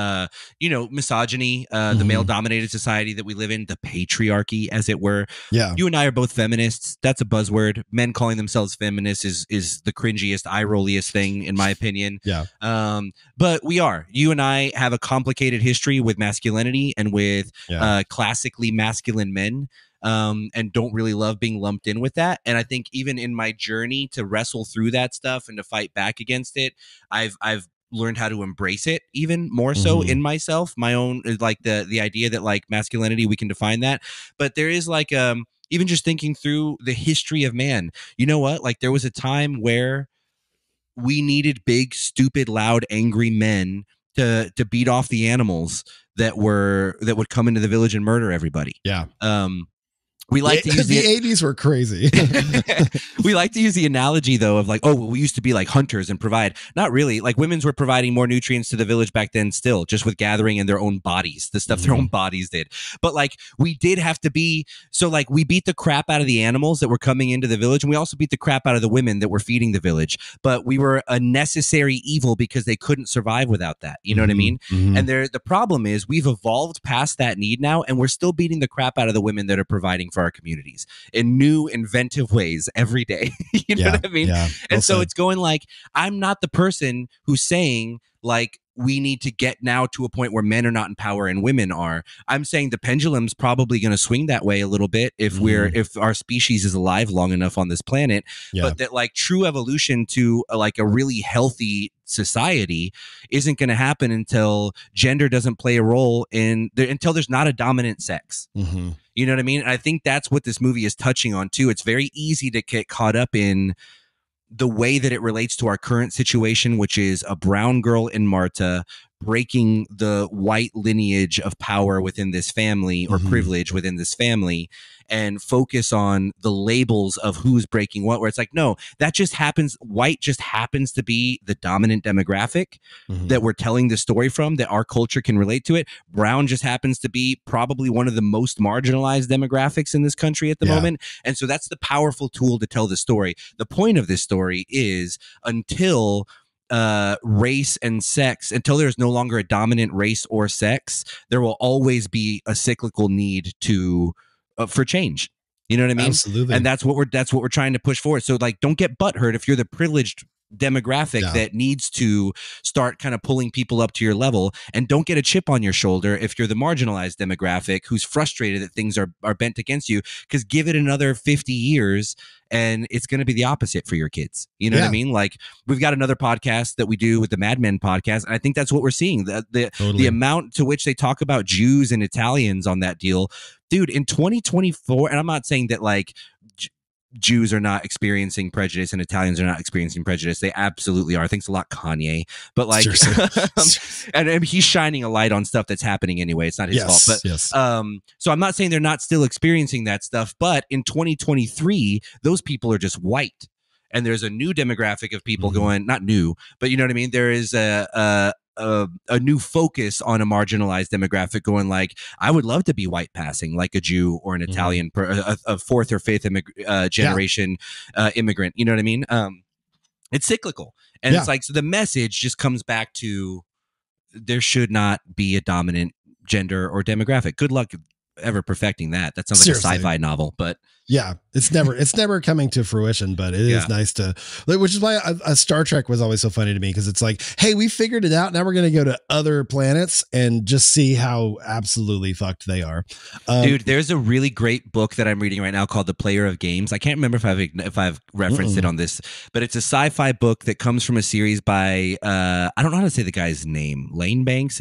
misogyny, the male-dominated society that we live in, the patriarchy, as it were. Yeah, you and I are both feminists. That's a buzzword. Men calling themselves feminists is the cringiest, eye-rolliest thing, in my opinion. Yeah. But we are. You and I have a complicated history with masculinity and with classically masculine men. And don't really love being lumped in with that. And I think even in my journey to wrestle through that stuff and to fight back against it, I've learned how to embrace it even more so in myself, my own, like the idea that like masculinity, we can define that. But there is like, even just thinking through the history of man, you know what? Like there was a time where we needed big, stupid, loud, angry men to beat off the animals that would come into the village and murder everybody. Yeah. We like to use the 80s were crazy. We like to use the analogy though of like, oh, well, we used to be like hunters and provide. Not really. Like women's were providing more nutrients to the village back then still, just with gathering in their own bodies, the stuff their own bodies did. But like we did have to be, so like we beat the crap out of the animals that were coming into the village, and we also beat the crap out of the women that were feeding the village. But we were a necessary evil because they couldn't survive without that. You know what I mean? And the problem is we've evolved past that need now, and we're still beating the crap out of the women that are providing for our communities in new inventive ways every day. You know what I mean? Yeah, and so it's going like, I'm not the person who's saying like we need to get now to a point where men are not in power and women are. I'm saying the pendulum's probably going to swing that way a little bit if if our species is alive long enough on this planet. But that like true evolution to like a really healthy society isn't going to happen until gender doesn't play a role until there's not a dominant sex. You know what I mean? And I think that's what this movie is touching on too. It's very easy to get caught up in the way that it relates to our current situation, which is a brown girl in Marta breaking the white lineage of power within this family or privilege within this family, and focus on the labels of who's breaking what, where it's like, no, that just happens. White just happens to be the dominant demographic that we're telling the story from, that our culture can relate to it. Brown just happens to be probably one of the most marginalized demographics in this country at the moment. And so that's the powerful tool to tell the story. The point of this story is until race and sex, until there's no longer a dominant race or sex, there will always be a cyclical need for change. You know what I mean? Absolutely. And that's what we're trying to push forward. So like, don't get butthurt if you're the privileged demographic that needs to start kind of pulling people up to your level, and don't get a chip on your shoulder if you're the marginalized demographic who's frustrated that things are bent against you, because give it another 50 years and it's going to be the opposite for your kids. You know what I mean? Like we've got another podcast that we do with the Mad Men podcast, and I think that's what we're seeing, the amount to which they talk about Jews and Italians on that deal, dude, in 2024. And I'm not saying that like Jews are not experiencing prejudice and Italians are not experiencing prejudice. They absolutely are. Thanks a lot, Kanye. But like, and he's shining a light on stuff that's happening anyway. It's not his fault. But so I'm not saying they're not still experiencing that stuff. But in 2023, those people are just white, and there's a new demographic of people going, not new, but you know what I mean. There is a new focus on a marginalized demographic going like, I would love to be white passing like a Jew or an Italian, a fourth or fifth generation immigrant. You know what I mean? It's cyclical. And it's like, so the message just comes back to there should not be a dominant gender or demographic. Good luck ever perfecting that. That sounds like a sci-fi novel, but it's never coming to fruition, but it is nice to, which is why Star Trek was always so funny to me, because it's like, hey, we figured it out. Now we're going to go to other planets and just see how absolutely fucked they are. Dude, there's a really great book that I'm reading right now called The Player of Games. I can't remember if I've referenced it on this, but it's a sci-fi book that comes from a series by I don't know how to say the guy's name, Ian Banks.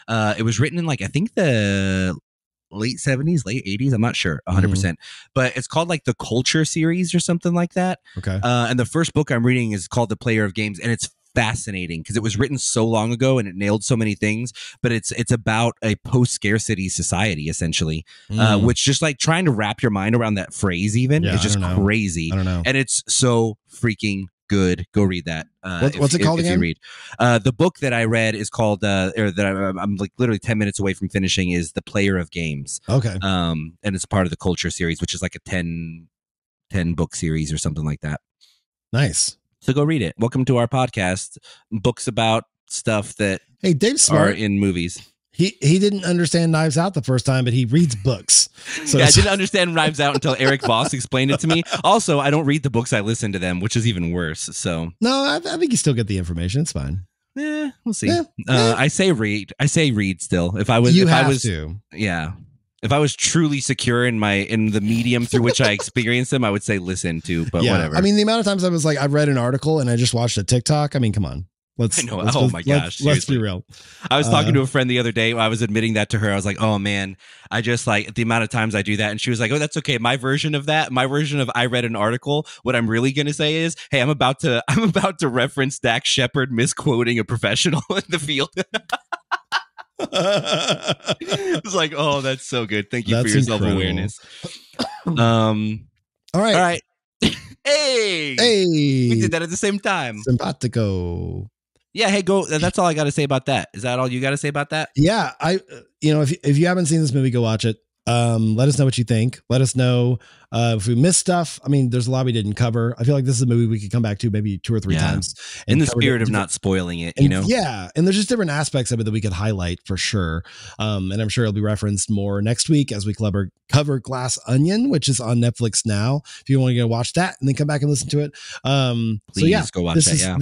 It was written in like, I think the late 70s, late 80s. I'm not sure 100%, but it's called like the Culture series or something like that. Okay. And the first book I'm reading is called The Player of Games, and it's fascinating because it was written so long ago and it nailed so many things, but it's about a post-scarcity society essentially, which just like trying to wrap your mind around that phrase even is just crazy. I don't know. And it's so freaking good. Go read that. What's it called again? If you read. The book that I read is called, or that I'm like literally 10 minutes away from finishing, is The Player of Games. Okay. And it's part of the Culture series, which is like a 10 book series or something like that. Nice. So go read it. Welcome to our podcast, books about stuff that Dave's smart. Are in movies. He didn't understand Knives Out the first time, but he reads books. So yeah, I didn't understand Knives Out until Eric Voss explained it to me. Also, I don't read the books, I listen to them, which is even worse. So no, I think you still get the information. It's fine. Yeah, we'll see. I say read. I say read still. If I was truly secure in the medium through which I experience them, I would say listen to, but whatever. I mean, the amount of times I was like, I've read an article and I just watched a TikTok. I mean, come on. Let's be real. I was talking to a friend the other day. I was admitting that to her. I was like, oh man, I just like the amount of times I do that. And she was like, oh, that's okay. My version of I read an article. What I'm really going to say is, hey, I'm about to reference Dax Shepard misquoting a professional in the field. It's like, oh, that's so good. Thank you for your self-awareness. All right. Hey, we did that at the same time. Simpatico. Yeah, hey, go. That's all I got to say about that. Is that all you got to say about that? Yeah, if you haven't seen this movie, go watch it. Let us know what you think. Let us know if we missed stuff. I mean, there's a lot we didn't cover. I feel like this is a movie we could come back to maybe 2 or 3 times. In the spirit of not spoiling it, you know? Yeah, and there's just different aspects of it that we could highlight for sure. And I'm sure it'll be referenced more next week as we cover Glass Onion, which is on Netflix now. If you want to go watch that and then come back and listen to it. Please go watch that, yeah.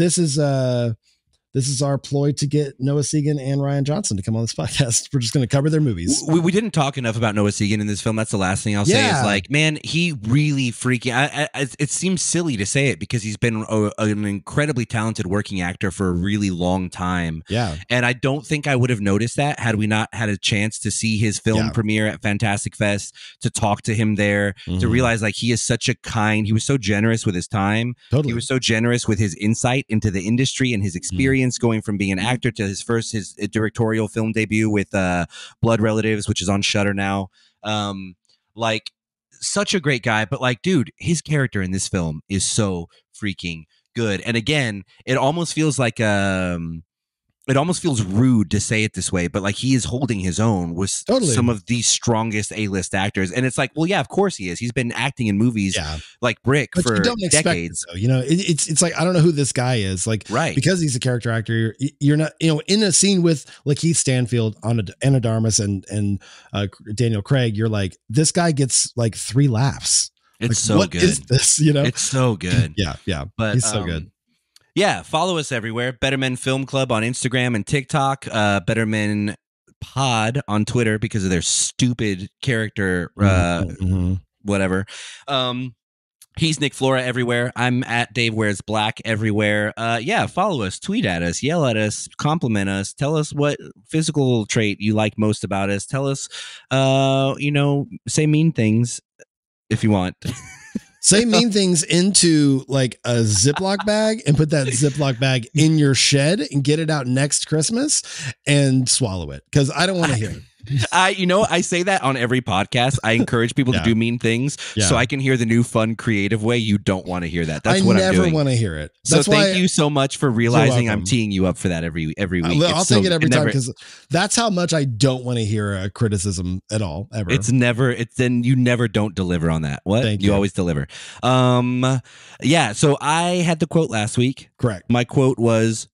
This is our ploy to get Noah Segan and Rian Johnson to come on this podcast. We're just going to cover their movies. We didn't talk enough about Noah Segan in this film. That's the last thing I'll say is like, man, he really freaking, it seems silly to say it because he's been an incredibly talented working actor for a really long time. Yeah. And I don't think I would have noticed that had we not had a chance to see his film premiere at Fantastic Fest, to talk to him there, to realize like he was so generous with his time. Totally. He was so generous with his insight into the industry and his experience. Going from being an actor to his directorial film debut with Blood Relatives, which is on Shudder now. Like, such a great guy, but like, dude, his character in this film is so freaking good. And again, it almost feels like it almost feels rude to say it this way, but like he is holding his own with some of the strongest A-list actors. And it's like, well, yeah, of course he is. He's been acting in movies like Brick for decades. It, though. It's like, I don't know who this guy is. Like, because he's a character actor, you're not, in a scene with like Keith Stanfield, Ana Darmus and Daniel Craig, you're like, this guy gets like 3 laughs. It's like, so what good. Is this? It's so good. Yeah. But he's so good. Yeah, follow us everywhere. Better Men Film Club on Instagram and TikTok. Better Men Pod on Twitter because of their stupid character, whatever. He's Nick Flora everywhere. I'm at Dave Wears Black everywhere. Follow us, tweet at us, yell at us, compliment us. Tell us what physical trait you like most about us. Tell us, say mean things if you want. Say mean things into like a Ziploc bag and put that Ziploc bag in your shed and get it out next Christmas and swallow it. Because I don't want to hear it. I say that on every podcast. I encourage people to do mean things so I can hear the new fun creative way. You don't want to hear that. That's what I'm doing. I never want to hear it. That's so thank you so much for realizing I'm teeing you up for that every week. I'll take it every time because that's how much I don't want to hear a criticism at all, ever. Then you never don't deliver on that. What? Thank you. You always deliver. So I had the quote last week. Correct. My quote was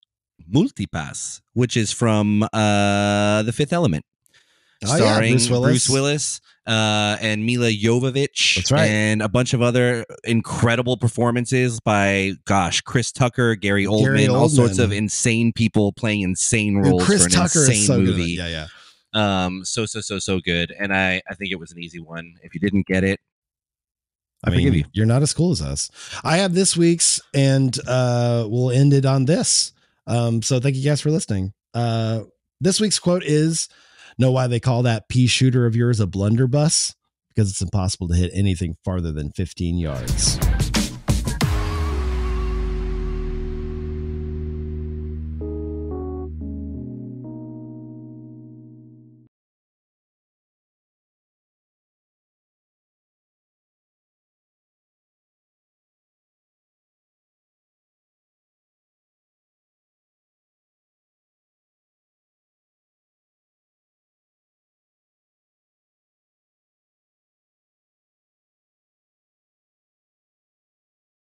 multipass, which is from The Fifth Element. Starring Bruce Willis and Mila Jovovich. That's right. And a bunch of other incredible performances by, Chris Tucker, Gary Oldman, all sorts of insane people playing insane roles for an insane movie. Good. Yeah. So good. And I think it was an easy one. If you didn't get it, I mean, forgive you. You're not as cool as us. I have this week's, and we'll end it on this. So thank you guys for listening. This week's quote is, know why they call that pea shooter of yours a blunderbuss? Because it's impossible to hit anything farther than 15 yards.